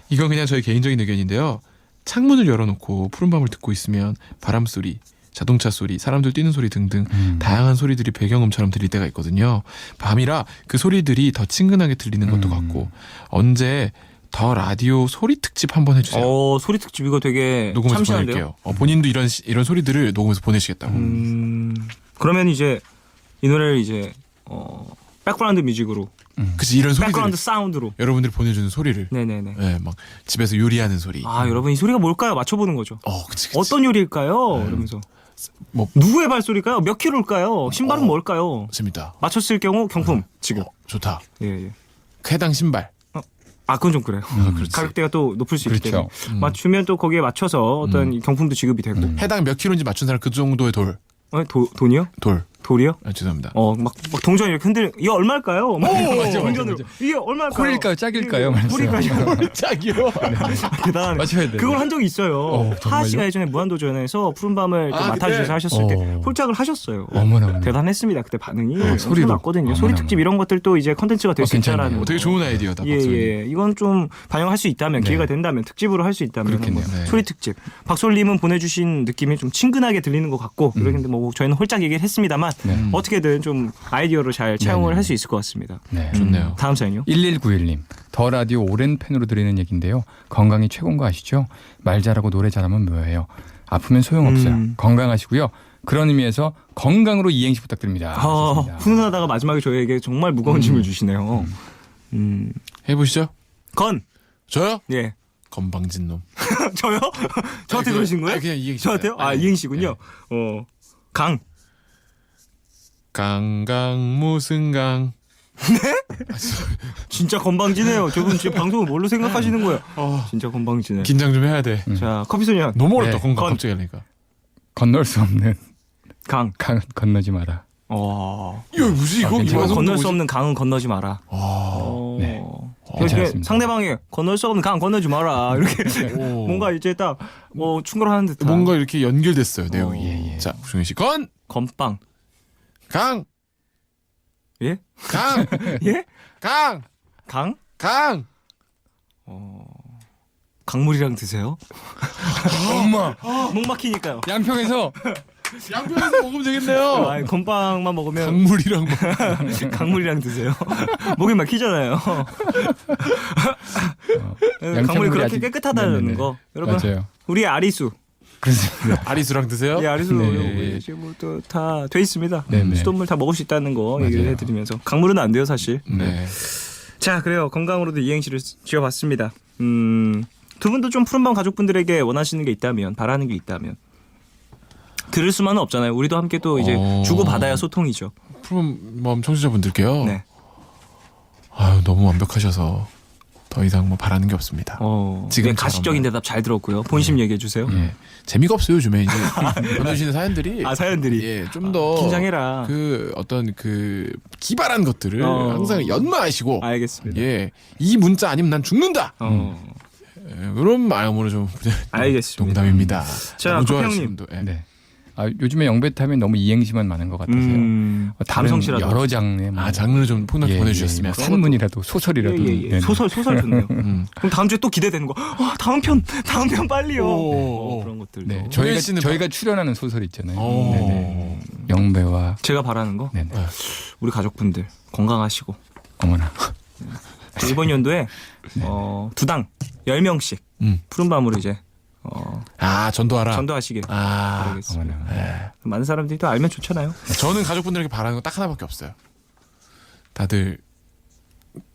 이건 그냥 저희 개인적인 의견인데요. 창문을 열어놓고 푸른밤을 듣고 있으면 바람 소리, 자동차 소리, 사람들 뛰는 소리 등등 다양한 소리들이 배경음처럼 들릴 때가 있거든요. 밤이라 그 소리들이 더 친근하게 들리는 것도 같고 언제 더 라디오 소리 특집 한번 해주세요. 소리 특집 이거 되게 녹음해서 참신한데요. 보낼게요. 본인도 이런 소리들을 녹음해서 보내시겠다고. 그러면 이제 이 노래를 이제 백그라운드 뮤직으로, 그치, 이런 소리들. 백그라운드 사운드로 여러분들이 보내주는 소리를. 네네네. 네, 막 집에서 요리하는 소리. 여러분 이 소리가 뭘까요? 맞춰보는 거죠. 그치. 어떤 요리일까요? 이러면서 뭐 누구의 발소리일까요? 몇 킬로일까요? 신발은 뭘까요? 재밌다. 맞췄을 경우 경품 지금. 좋다. 예. 해당 신발. 그건 좀 그래요. 그렇지. 가격대가 또 높을 수 있기 그렇죠. 때문에 맞추면 또 거기에 맞춰서 어떤 이 경품도 지급이 되고. 해당 몇 킬로인지 맞춘 사람 그 정도의 돌. 돈이요? 돌이요? 죄송합니다. 막 동전 이렇게 흔들. 이게 얼마일까요? 맞아. 동전으로. 이게 얼마일까요? 콜일까요? 짝일까요? 콜일까요? 짝이요? 대단하네. 맞춰야 돼. 그걸 한 적이 있어요. 정말요? 하하 씨가 예전에 무한도전에서 푸른밤을 또 맡아주셔서 하셨을 때 홀짝을 하셨어요. 어머나. 대단했습니다. 그때 반응이 소리도 났거든요. 소리 특집 이런 것들도 이제 컨텐츠가 될 수 괜찮네요. 있다라는. 되게 좋은 아이디어다. 예. 이건 좀 반영할 수 있다면 네. 기회가 된다면 특집으로 할 수 있다면 그렇겠네요. 한번 네. 소리 특집. 박솔님은 보내주신 느낌이 좀 친근하게 들리는 것 같고 그런데 뭐 저희는 홀짝 얘기를 했습니다만 네. 어떻게든 좀 아이디어로 잘 차용을 네네. 할 수 있을 것 같습니다. 네. 좋네요. 다음 사연요. 1191님. 더 라디오 오랜 팬으로 드리는 얘기인데요. 건강이 최고인 거 아시죠? 말 잘하고 노래 잘하면 뭐예요? 아프면 소용없어요. 건강하시고요. 그런 의미에서 건강으로 이행시 부탁드립니다. 하셨습니다. 훈훈하다가 마지막에 저희에게 정말 무거운 짐을 주시네요. 해보시죠. 저요? 예. 건방진 놈. 저요? 저한테 그러신 거예요? 그냥 이행시. 저한테요? 이행시군요. 강. 강강무승강. 진짜 건방지네요. 저분 지금 방송을 뭘로 생각하시는 거예요? 진짜 건방지네. 긴장 좀 해야 돼. 자, 커피소년. 너무 어렵다. 네. 건강 갑자기 하니까. 건널 수 없는 강. 강은 건너지 마라. 이거 무슨 이거? 이거 건널 수 없는 강은 건너지 마라. 네. 이렇게 괜찮습니다. 상대방이 건널 수 없는 강 건너지 마라. 이렇게 뭔가 이제 딱 충돌하는 듯한. 뭔가 이렇게 연결됐어요 내용이. 자, 구승현 씨. 건빵. 강. 예? 강. 예? 강. 강? 강. 강물이랑 드세요? 엄마. 목 막히니까요. 양평에서 양평에서 먹으면 되겠네요. 건빵만 먹으면 강물이랑 강물이랑 드세요. 목이 막히잖아요. 강물이 그렇게 아직- 깨끗하다는 네네네. 거. 여러분, 맞아요. 우리의 아리수. 그렇습니다. 아리수랑 드세요? 예, 아리수 네. 지금 또다 돼 있습니다. 네네. 수돗물 다 먹을 수 있다는 거 맞아요. 얘기를 해드리면서 강물은 안 돼요 사실. 네. 자, 그래요. 건강으로도 이행시를 지어봤습니다. 두 분도 좀 푸른밤 가족분들에게 원하시는 게 있다면, 바라는 게 있다면 들을 수만은 없잖아요. 우리도 함께 또 이제 주고 받아야 소통이죠. 푸른 마음 청취자분들께요. 네. 아유, 너무 완벽하셔서 더 이상 뭐 바라는 게 없습니다. 지금 네, 가식적인 대답 잘 들었고요. 본심 얘기해 주세요. 예. 재미가 없어요 요즘에 이제 보내주시는 사연들이. 사연들이. 예, 좀 더 긴장해라. 그 어떤 그 기발한 것들을 항상 연마하시고. 알겠습니다. 예, 이 문자 아니면 난 죽는다. 예, 그런 마음으로 좀 알겠습니다. 농담입니다. 자, 너무 좋아요, 국형님. 지금도. 예. 네. 요즘에 영배타면 너무 이행시만 많은 것 같아서요. 다른 감성시라도. 여러 장르 장르 좀 폭넓게 보내주셨으면. 산문이라도 소설이라도. 예. 소설 좋네요. 그럼 다음 주에 또 기대되는 거. 다음 편 빨리요. 그런 것들. 네, 씨는 저희가 출연하는 소설 있잖아요. 오. 네네. 영배와 제가 바라는 거. 네네. 우리 가족분들 건강하시고 어머나. 이번 연도에 두당 10명씩 푸른밤으로 이제 전도하라. 전도하시길 바라겠습니다. 어머나. 많은 사람들이 또 알면 좋잖아요. 저는 가족분들에게 바라는 건 딱 하나밖에 없어요. 다들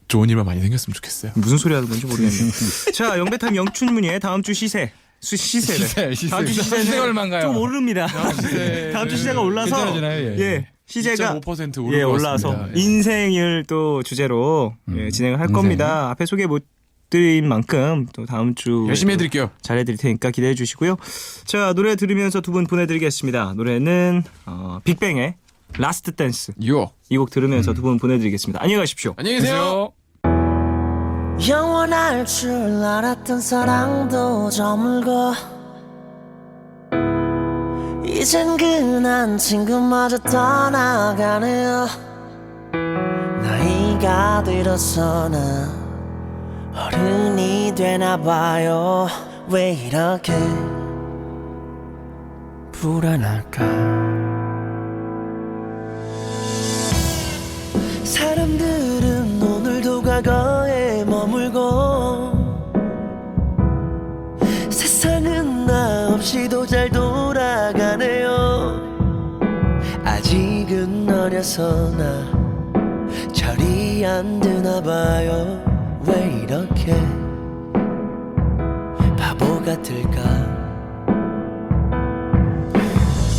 좋은 일만 많이 생겼으면 좋겠어요. 무슨 소리 하는 건지 모르겠네요. 자, 영배타임 영춘문예 다음 주 시세래. 다음 주 시세는 얼마인가요? 좀 오릅니다. 다음 주 시세가 올라서 괜찮아요. 예. 시세가 2.5% 오른 것 올라서 같습니다. 인생을 또 주제로 진행을 할 겁니다. 앞에 소개 못 드린 만큼 또 다음 주 열심히 해드릴게요. 잘해드릴 테니까 기대해 주시고요. 자, 노래 들으면서 두 분 보내드리겠습니다. 노래는 빅뱅의 라스트 댄스. 이 곡 들으면서 두 분 보내드리겠습니다. 안녕히 가십시오. 안녕히 계세요. 영원할 줄 알았던 사랑도 저물고 이젠 그난 친구마저 떠나가네요. 나이가 들어서 나 어른이 되나봐요. 왜 이렇게 불안할까. 사람들은 오늘도 과거에 머물고 세상은 나 없이도 잘 돌아가네요. 아직은 어려서 나 철이 안 드나봐요. 왜 이렇게 바보 같을까.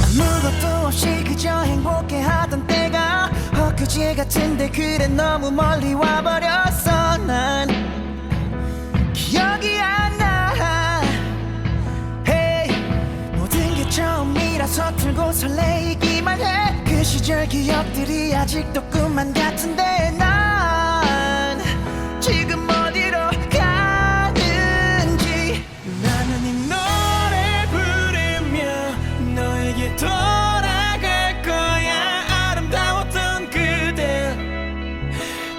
아무것도 없이 그저 행복해하던 때가 엊그제 같은데 그래 너무 멀리 와버렸어. 난 기억이 안 나. Hey, 모든 게 처음이라 서툴고 설레이기만 해. 그 시절 기억들이 아직도 꿈만 같은데 난 지금 어디로 가는지. 나는 이 노래 부르며 너에게 돌아갈 거야. 아름다웠던 그대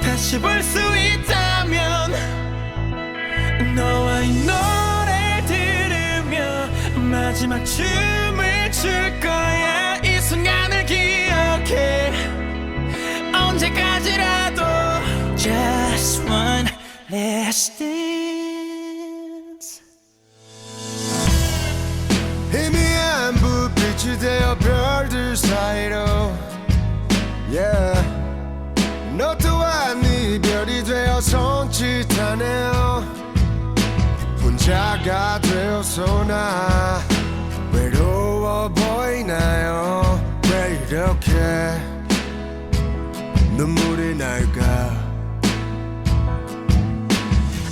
다시 볼 수 있다면 너와 이 노래 들으며 마지막 춤을 출 거야. 이 순간을 기억해 언제까지라도. Just one last dance. 희미한 불빛이 되어 별들 사이로 yeah. 너 또한 이별이 되어 손짓하네요. 혼자가 되어서 나 외로워 보이나요. 왜 이렇게 눈물이 날까.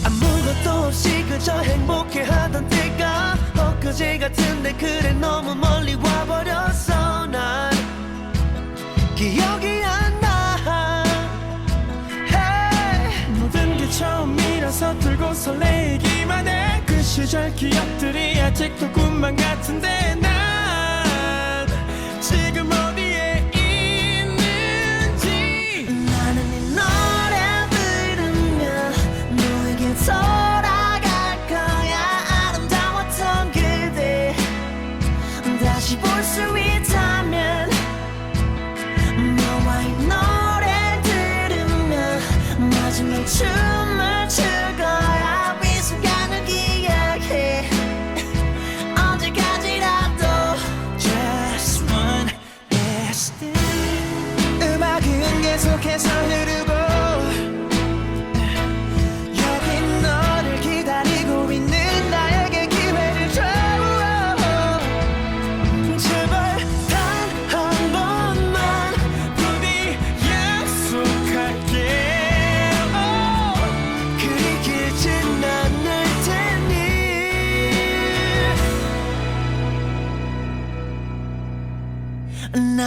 아무것도 없이 그저 행복해하던 때가 엊그제 같은데 그래 너무 멀리 와버렸어. 난 기억이 안 나. Hey, 모든 게 처음이라 서툴고 설레이기만 해. 그 시절 기억들이 아직도 꿈만 같은데 난 지금 어디에 있는지. 나는 이 노래 들으며 너에게 돌아갈 거야. 아름다웠던 그대 다시 볼 수 있다면 너와 이 노래 들으며 마지막 춤을 출 거야. 이 순간을 기억해 언제까지라도. Just one last dance. 음악은 계속해서 흐르고 여기 너를 기다리고 있는 나에게 기회를 줘. 제발 단 한 번만 부디 약속할게.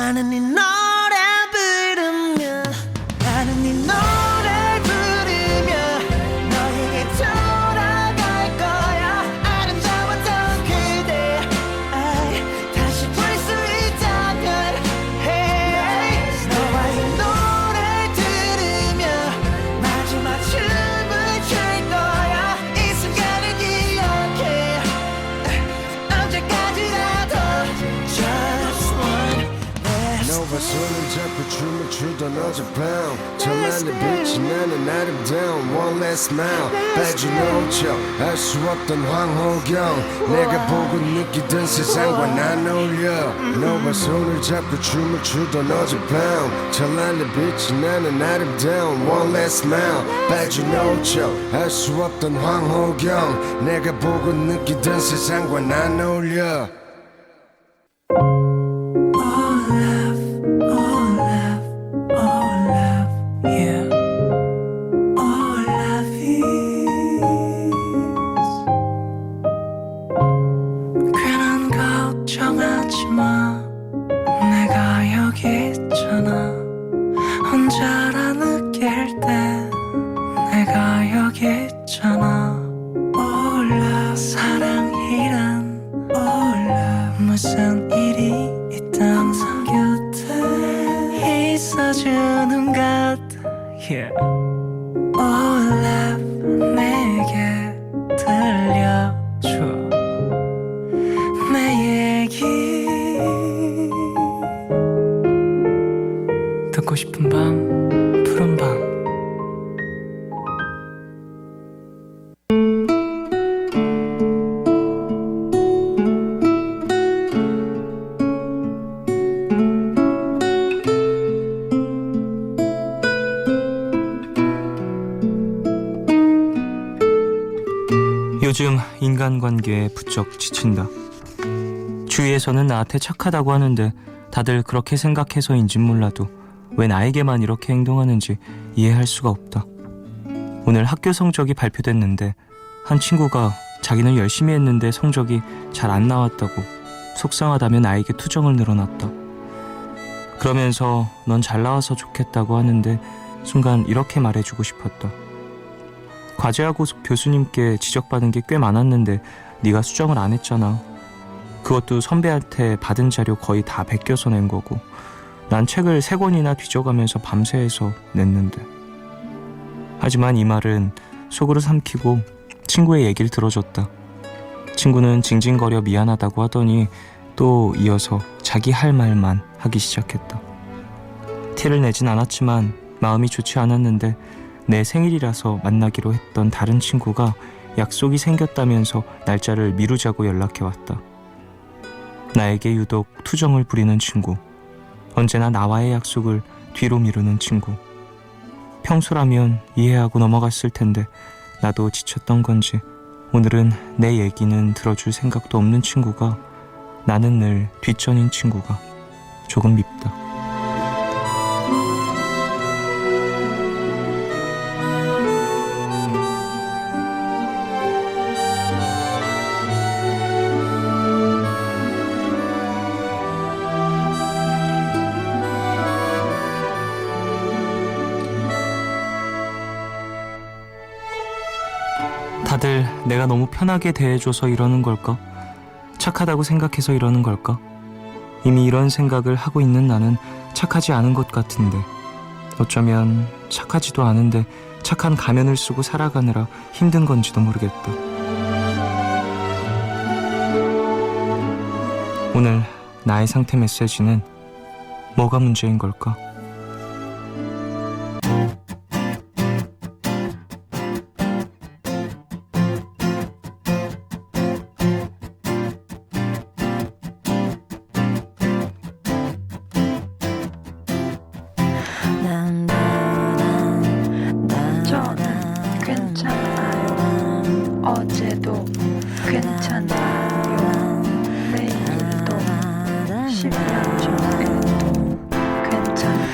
나는 이 노래 부르며 나는 이 노래 부르며 너에게 돌아갈 거야 아름다웠던 그대 다시 볼 수 있다면 hey, 너와 이 노래 들으며 마지막 춤을 출 거야 이 순간을 기억해 언제까지라도 Just one 너와 손을 잡고 춤을 추던 어젯밤 찬란히 빛이 나는 아름다운 One last smile 빠져놓은 척알 수 없던 황홀경 내가 보고 느끼던 세상과 난 어울려 너와 손을 잡고 춤을 추던 어젯밤 찬란히 빛이 나는 아름다운 One last smile 빠져놓은 척알 수 없던 황홀경 내가 보고 느끼던 세상과 난 어울려 괜한 걱정하지 마 내가 여기 있잖아 혼자라 느낄 때 내가 여기 있잖아 몰라 사랑이란 몰라 무슨 일이 있든 항상 곁에 있어주는 것 yeah. 몰라 내게 들려줘 내 얘기 듣고 싶은 밤 푸른 밤 요즘 인간관계에 부쩍 지친다. 주위에서는 나한테 착하다고 하는데 다들 그렇게 생각해서인진 몰라도 왜 나에게만 이렇게 행동하는지 이해할 수가 없다. 오늘 학교 성적이 발표됐는데 한 친구가 자기는 열심히 했는데 성적이 잘 안 나왔다고 속상하다며 나에게 투정을 늘어놨다. 그러면서 넌 잘 나와서 좋겠다고 하는데 순간 이렇게 말해주고 싶었다. 과제하고 교수님께 지적받은 게 꽤 많았는데 네가 수정을 안 했잖아. 그것도 선배한테 받은 자료 거의 다 베껴서 낸 거고 난 책을 3권이나 뒤져가면서 밤새해서 냈는데. 하지만 이 말은 속으로 삼키고 친구의 얘기를 들어줬다. 친구는 징징거려 미안하다고 하더니 또 이어서 자기 할 말만 하기 시작했다. 티를 내진 않았지만 마음이 좋지 않았는데 내 생일이라서 만나기로 했던 다른 친구가 약속이 생겼다면서 날짜를 미루자고 연락해왔다. 나에게 유독 투정을 부리는 친구, 언제나 나와의 약속을 뒤로 미루는 친구. 평소라면 이해하고 넘어갔을 텐데 나도 지쳤던 건지 오늘은 내 얘기는 들어줄 생각도 없는 친구가, 나는 늘 뒷전인 친구가 조금 밉다. 다들 내가 너무 편하게 대해줘서 이러는 걸까? 착하다고 생각해서 이러는 걸까? 이미 이런 생각을 하고 있는 나는 착하지 않은 것 같은데, 어쩌면 착하지도 않은데 착한 가면을 쓰고 살아가느라 힘든 건지도 모르겠다. 오늘 나의 상태 메시지는 뭐가 문제인 걸까? 저는 괜찮아요. 어제도 괜찮아요. 내일도 10년 전에도 괜찮아요.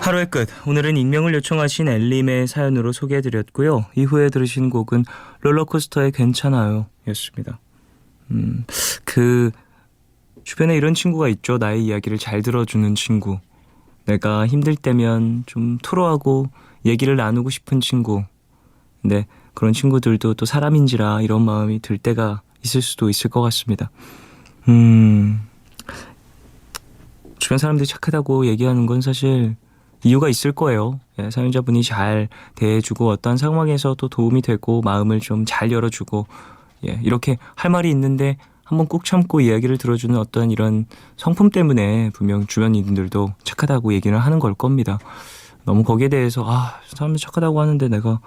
하루의 끝. 오늘은 익명을 요청하신 엘림의 사연으로 소개해드렸고요. 이후에 들으신 곡은 롤러코스터의 괜찮아요 였습니다. 그 주변에 이런 친구가 있죠. 나의 이야기를 잘 들어주는 친구. 내가 힘들 때면 좀 토로하고 얘기를 나누고 싶은 친구. 근데 그런 친구들도 또 사람인지라 이런 마음이 들 때가 있을 수도 있을 것 같습니다. 주변 사람들이 착하다고 얘기하는 건 사실 이유가 있을 거예요. 예, 사연자분이 잘 대해주고 어떤 상황에서 또 도움이 되고 마음을 좀 잘 열어주고 예, 이렇게 할 말이 있는데 한번 꾹 참고 이야기를 들어주는 어떤 이런 성품 때문에 분명 주변인들도 착하다고 얘기를 하는 걸 겁니다. 너무 거기에 대해서 사람이 착하다고 하는데 내가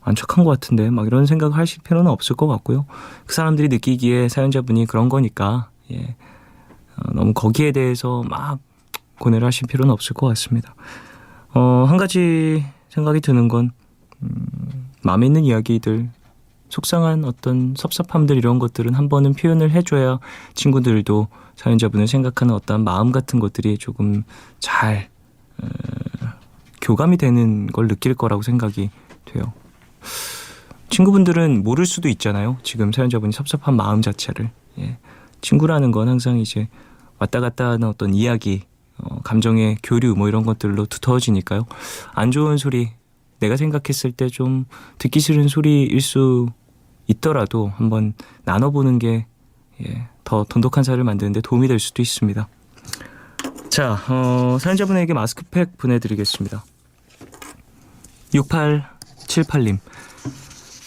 안 착한 것 같은데 막 이런 생각을 하실 필요는 없을 것 같고요. 그 사람들이 느끼기에 사연자분이 그런 거니까 예, 너무 거기에 대해서 막 고뇌를 하실 필요는 없을 것 같습니다. 한 가지 생각이 드는 건 마음에 있는 이야기들, 속상한 어떤 섭섭함들 이런 것들은 한 번은 표현을 해줘야 친구들도 사연자분을 생각하는 어떤 마음 같은 것들이 조금 잘 교감이 되는 걸 느낄 거라고 생각이 돼요. 친구분들은 모를 수도 있잖아요. 지금 사연자분이 섭섭한 마음 자체를. 예. 친구라는 건 항상 이제 왔다 갔다 하는 어떤 이야기, 감정의 교류 뭐 이런 것들로 두터워지니까요. 안 좋은 소리, 내가 생각했을 때 좀 듣기 싫은 소리일 수 있더라도 한번 나눠보는 게 더 돈독한 사회를 만드는 데 도움이 될 수도 있습니다. 자, 사연자분에게 마스크팩 보내드리겠습니다. 6878님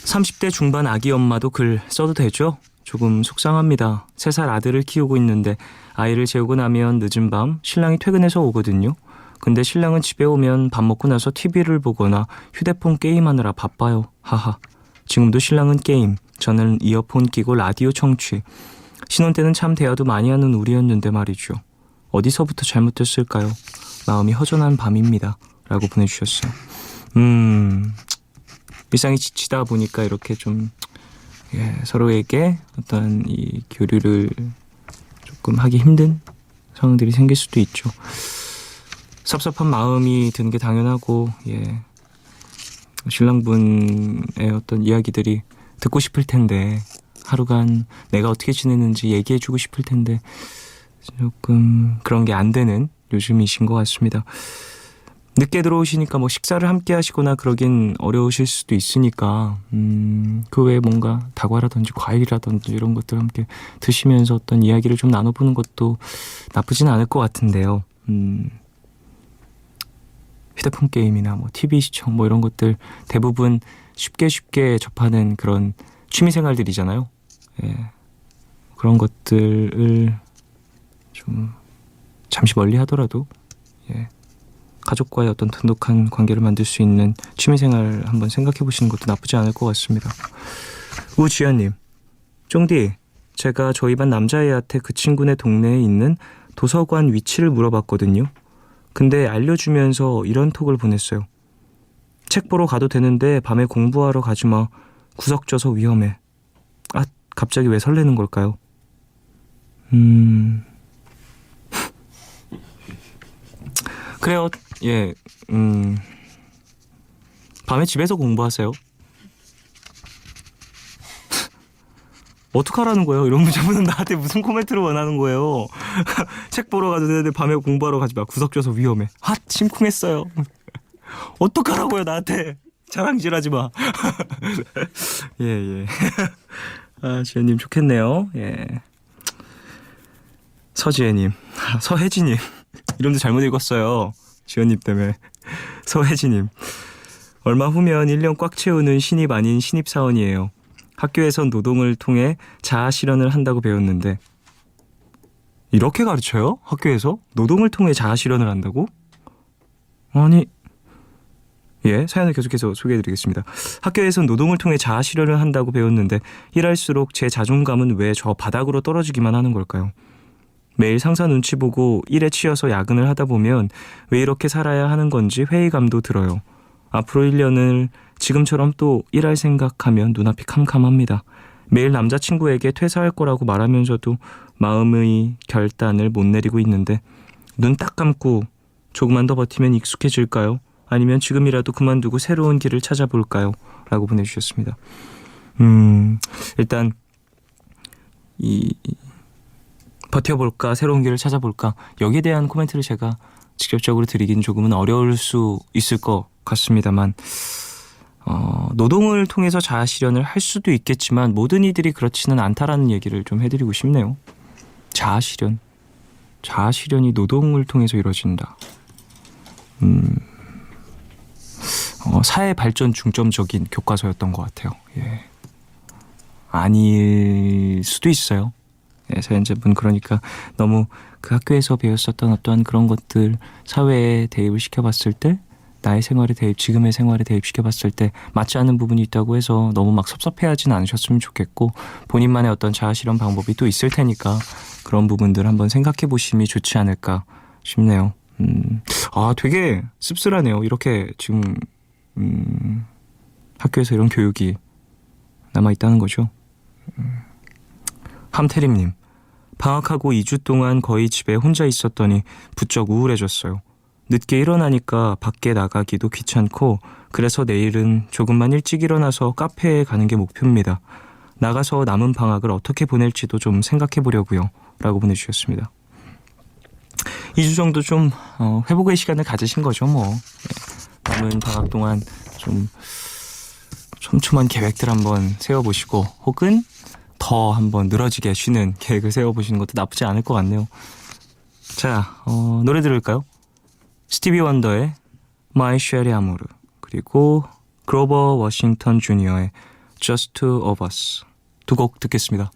30대 중반 아기 엄마도 글 써도 되죠? 조금 속상합니다. 3살 아들을 키우고 있는데 아이를 재우고 나면 늦은 밤 신랑이 퇴근해서 오거든요. 근데 신랑은 집에 오면 밥 먹고 나서 TV를 보거나 휴대폰 게임하느라 바빠요. 하하. 지금도 신랑은 게임, 저는 이어폰 끼고 라디오 청취. 신혼 때는 참 대화도 많이 하는 우리였는데 말이죠. 어디서부터 잘못됐을까요? 마음이 허전한 밤입니다. 라고 보내주셨어요. 일상이 지치다 보니까 이렇게 좀 서로에게 어떤 이 교류를 조금 하기 힘든 상황들이 생길 수도 있죠. 섭섭한 마음이 드는 게 당연하고 신랑분의 어떤 이야기들이 듣고 싶을 텐데 하루간 내가 어떻게 지냈는지 얘기해주고 싶을 텐데 조금 그런 게 안 되는 요즘이신 것 같습니다. 늦게 들어오시니까 뭐 식사를 함께 하시거나 그러긴 어려우실 수도 있으니까 그 외에 뭔가 다과라든지 과일이라든지 이런 것들 함께 드시면서 어떤 이야기를 좀 나눠보는 것도 나쁘진 않을 것 같은데요. 휴대폰 게임이나 뭐 TV 시청 뭐 이런 것들 대부분 쉽게 접하는 그런 취미생활들이잖아요. 그런 것들을 좀 잠시 멀리 하더라도 가족과의 어떤 돈독한 관계를 만들 수 있는 취미생활 한번 생각해 보시는 것도 나쁘지 않을 것 같습니다. 우지연님, 쫑디, 제가 저희 반 남자애한테 그 친구네 동네에 있는 도서관 위치를 물어봤거든요. 근데 알려주면서 이런 톡을 보냈어요. 책 보러 가도 되는데 밤에 공부하러 가지마. 구석져서 위험해. 갑자기 왜 설레는 걸까요? 그래요. 밤에 집에서 공부하세요. 어떡하라는 거예요? 이런 문자분은 나한테 무슨 코멘트를 원하는 거예요? 책 보러 가도 되는데 밤에 공부하러 가지 마. 구석져서 위험해. 심쿵했어요. 어떡하라고요, 나한테. 자랑질하지 마. 예. 지연님 좋겠네요. 서지혜님, 서혜지님. 이름도 잘못 읽었어요. 지연님 때문에. 서혜지님. 얼마 후면 1년 꽉 채우는 신입 아닌 신입사원이에요. 학교에선 노동을 통해 자아실현을 한다고 배웠는데 이렇게 가르쳐요? 학교에서? 노동을 통해 자아실현을 한다고? 아니, 사연을 계속해서 소개해드리겠습니다. 학교에선 노동을 통해 자아실현을 한다고 배웠는데 일할수록 제 자존감은 왜 저 바닥으로 떨어지기만 하는 걸까요? 매일 상사 눈치 보고 일에 치여서 야근을 하다 보면 왜 이렇게 살아야 하는 건지 회의감도 들어요. 앞으로 1년을 지금처럼 또 일할 생각하면 눈앞이 캄캄합니다. 매일 남자친구에게 퇴사할 거라고 말하면서도 마음의 결단을 못 내리고 있는데 눈 딱 감고 조금만 더 버티면 익숙해질까요? 아니면 지금이라도 그만두고 새로운 길을 찾아볼까요? 라고 보내주셨습니다. 일단 버텨볼까, 새로운 길을 찾아볼까, 여기에 대한 코멘트를 제가 직접적으로 드리긴 조금은 어려울 수 있을 것 같습니다만, 노동을 통해서 자아실현을 할 수도 있겠지만 모든 이들이 그렇지는 않다라는 얘기를 좀 해드리고 싶네요. 자아실현이 노동을 통해서 이루어진다. 사회 발전 중점적인 교과서였던 것 같아요. 예. 아닐 수도 있어요. 예, 사연자분 그러니까 너무 그 학교에서 배웠었던 어떠한 그런 것들 사회에 대입을 시켜봤을 때, 나의 생활에 대입, 지금의 생활에 대입시켜봤을 때 맞지 않는 부분이 있다고 해서 너무 막 섭섭해하진 않으셨으면 좋겠고, 본인만의 어떤 자아실현 방법이 또 있을 테니까 그런 부분들 한번 생각해 보심이 좋지 않을까 싶네요. 되게 씁쓸하네요. 이렇게 지금 학교에서 이런 교육이 남아있다는 거죠. 함태림님, 방학하고 2주 동안 거의 집에 혼자 있었더니 부쩍 우울해졌어요. 늦게 일어나니까 밖에 나가기도 귀찮고, 그래서 내일은 조금만 일찍 일어나서 카페에 가는 게 목표입니다. 나가서 남은 방학을 어떻게 보낼지도 좀 생각해 보려고요. 라고 보내주셨습니다. 2주 정도 좀 회복의 시간을 가지신 거죠 뭐. 남은 방학 동안 좀 촘촘한 계획들 한번 세워보시고, 혹은 더 한번 늘어지게 쉬는 계획을 세워보시는 것도 나쁘지 않을 것 같네요. 자, 노래 들을까요? 스티비 원더의 My Sherry Amour, 그리고 그로버 워싱턴 주니어의 Just Two of Us, 두 곡 듣겠습니다.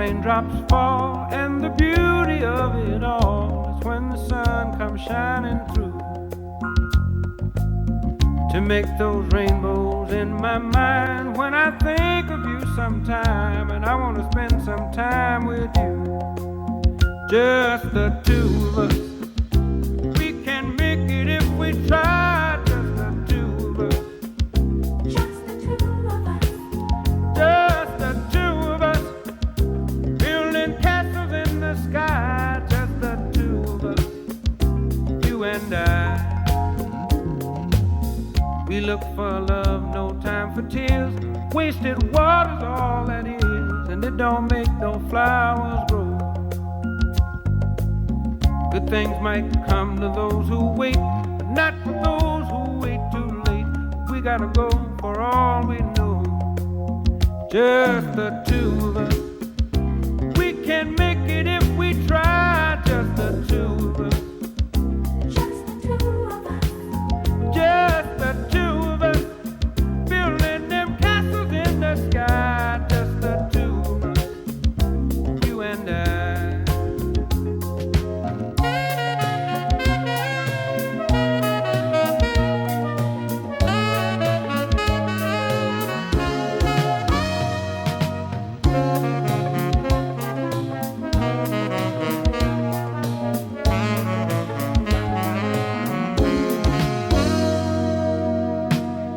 raindrops fall, and the beauty of it all is when the sun comes shining through to make those rainbows in my mind. When I think of you sometime, and I want to spend some time with you, just the two of us. We can make it if we try, just the two of us. Just the two of us. Just the two of us. Building castles in the sky, just the two of us. You and I. We look for love, no time for tears. Wasted water's all that is, and it don't make no flowers grow. Good things might come to those who wait, but not for those who wait too late. We gotta go for all we know. Just the two of us. We can make it if we try. Just the two of us. Just the two of us. Just the two of us. Building them castles in the sky. Just the two of us. You and I.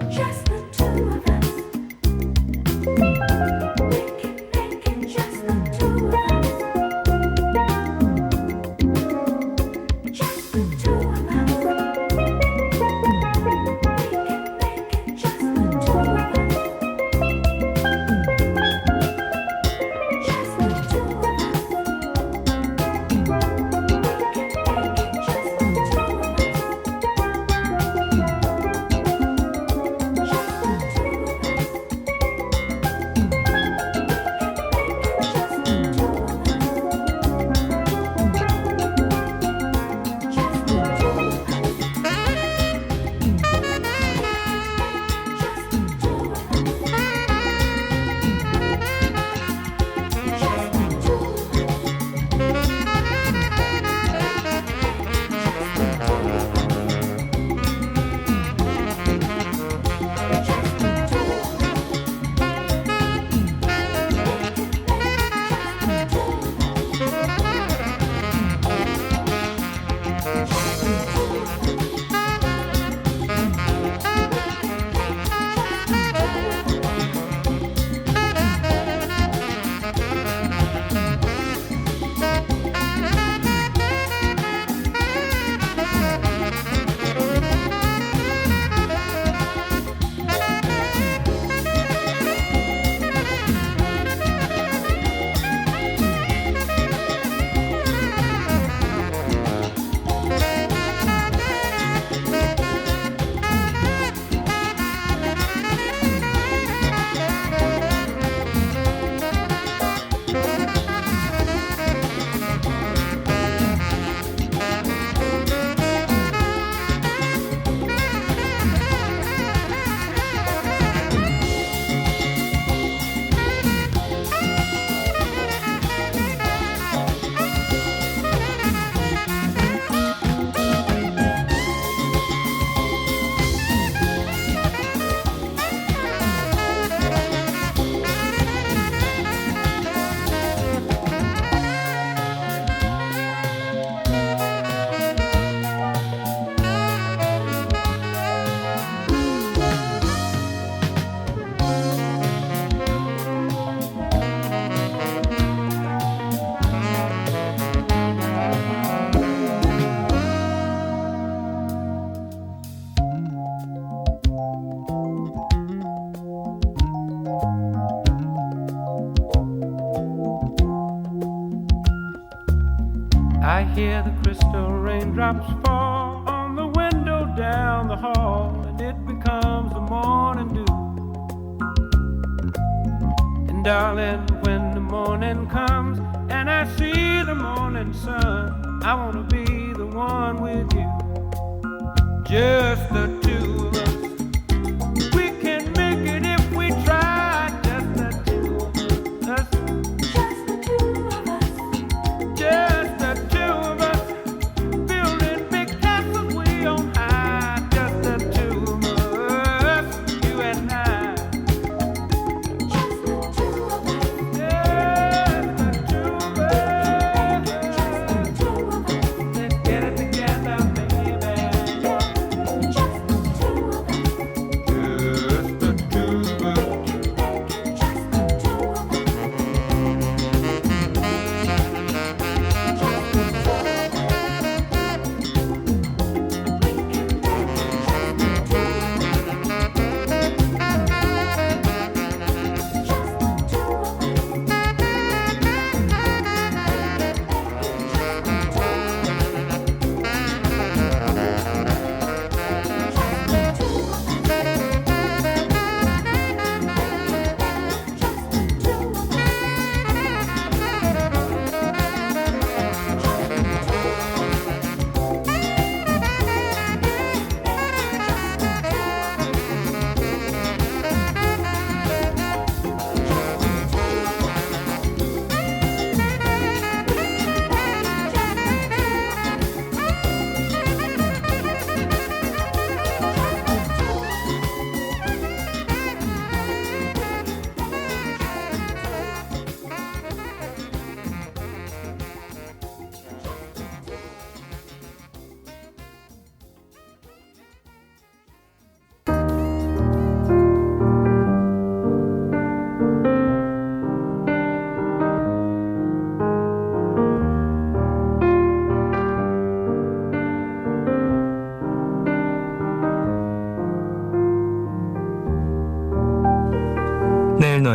Just the two of us. We can make it just the two of us. Just the two of us. We can make it just the two of us. Just the two of us. We can make it just the two of us. I hear the crystal raindrops fall on the window down the hall, and it becomes the morning dew. And darling, when the morning comes and I see the morning sun, I wanna be the one with you. Just the two of us. We can make it if we try. Just the two of us. Just the two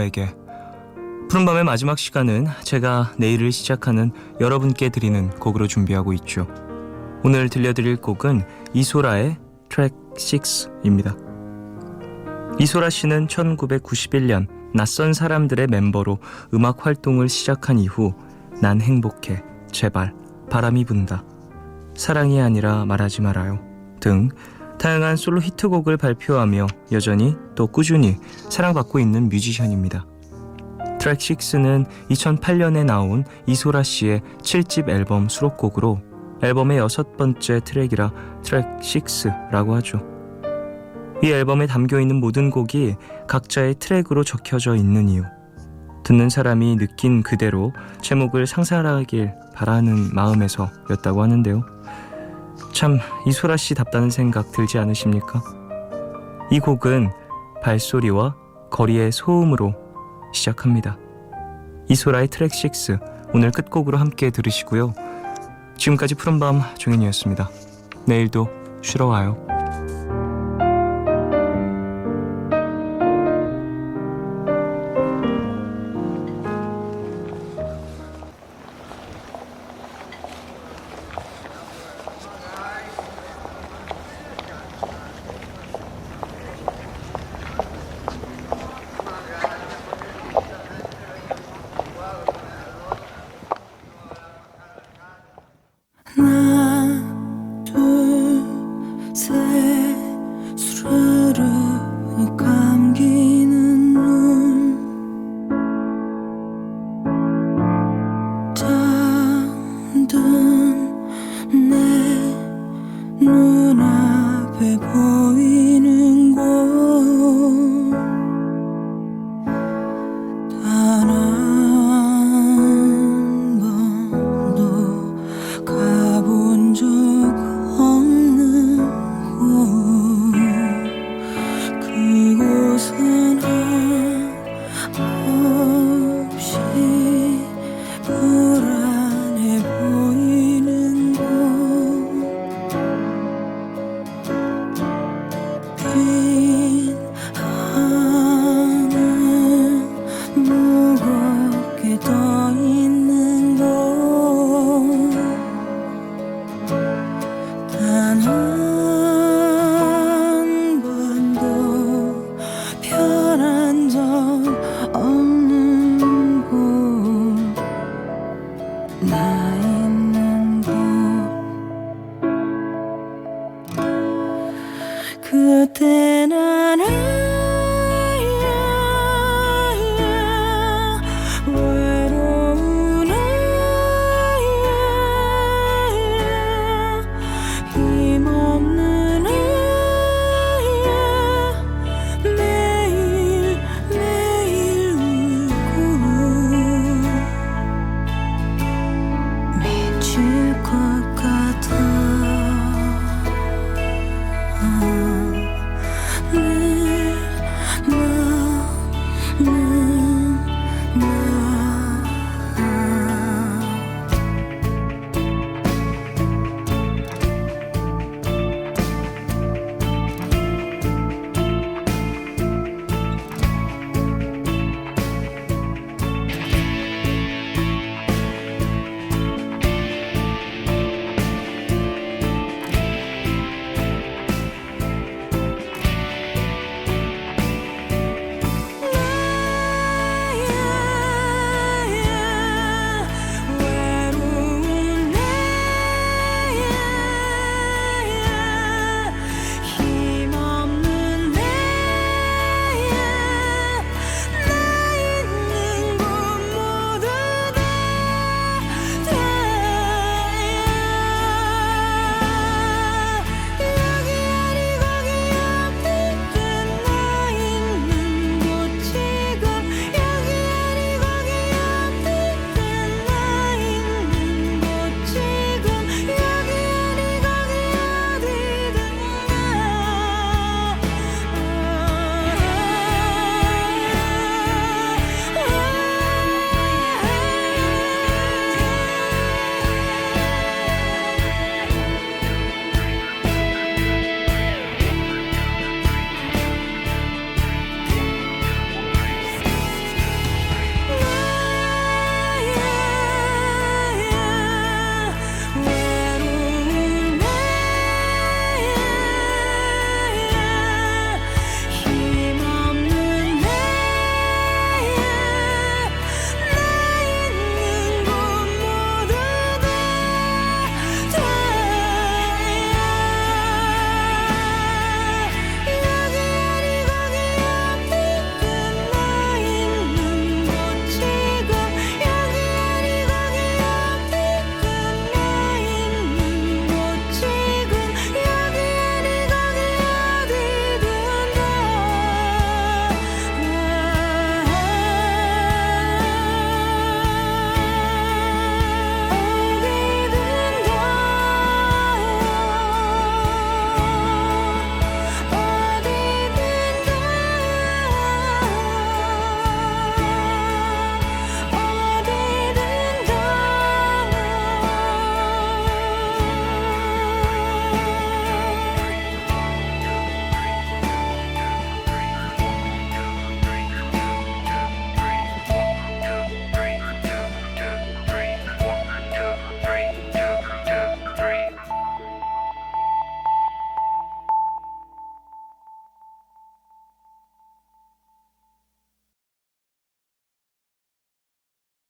그녀에게. 푸른밤의 마지막 시간은 제가 내일을 시작하는 여러분께 드리는 곡으로 준비하고 있죠. 오늘 들려드릴 곡은 이소라의 트랙 6입니다. 이소라 씨는 1991년 낯선 사람들의 멤버로 음악 활동을 시작한 이후 난 행복해, 제발, 바람이 분다, 사랑이 아니라 말하지 말아요 등 다양한 솔로 히트곡을 발표하며 여전히 또 꾸준히 사랑받고 있는 뮤지션입니다. 트랙 6는 2008년에 나온 이소라 씨의 7집 앨범 수록곡으로 앨범의 6번째 트랙이라 트랙 6라고 하죠. 이 앨범에 담겨있는 모든 곡이 각자의 트랙으로 적혀져 있는 이유, 듣는 사람이 느낀 그대로 제목을 상상하길 바라는 마음에서였다고 하는데요. 참 이소라 씨답다는 생각 들지 않으십니까? 이 곡은 발소리와 거리의 소음으로 시작합니다. 이소라의 트랙 6 오늘 끝곡으로 함께 들으시고요. 지금까지 푸른밤 종현이었습니다. 내일도 쉬러 와요.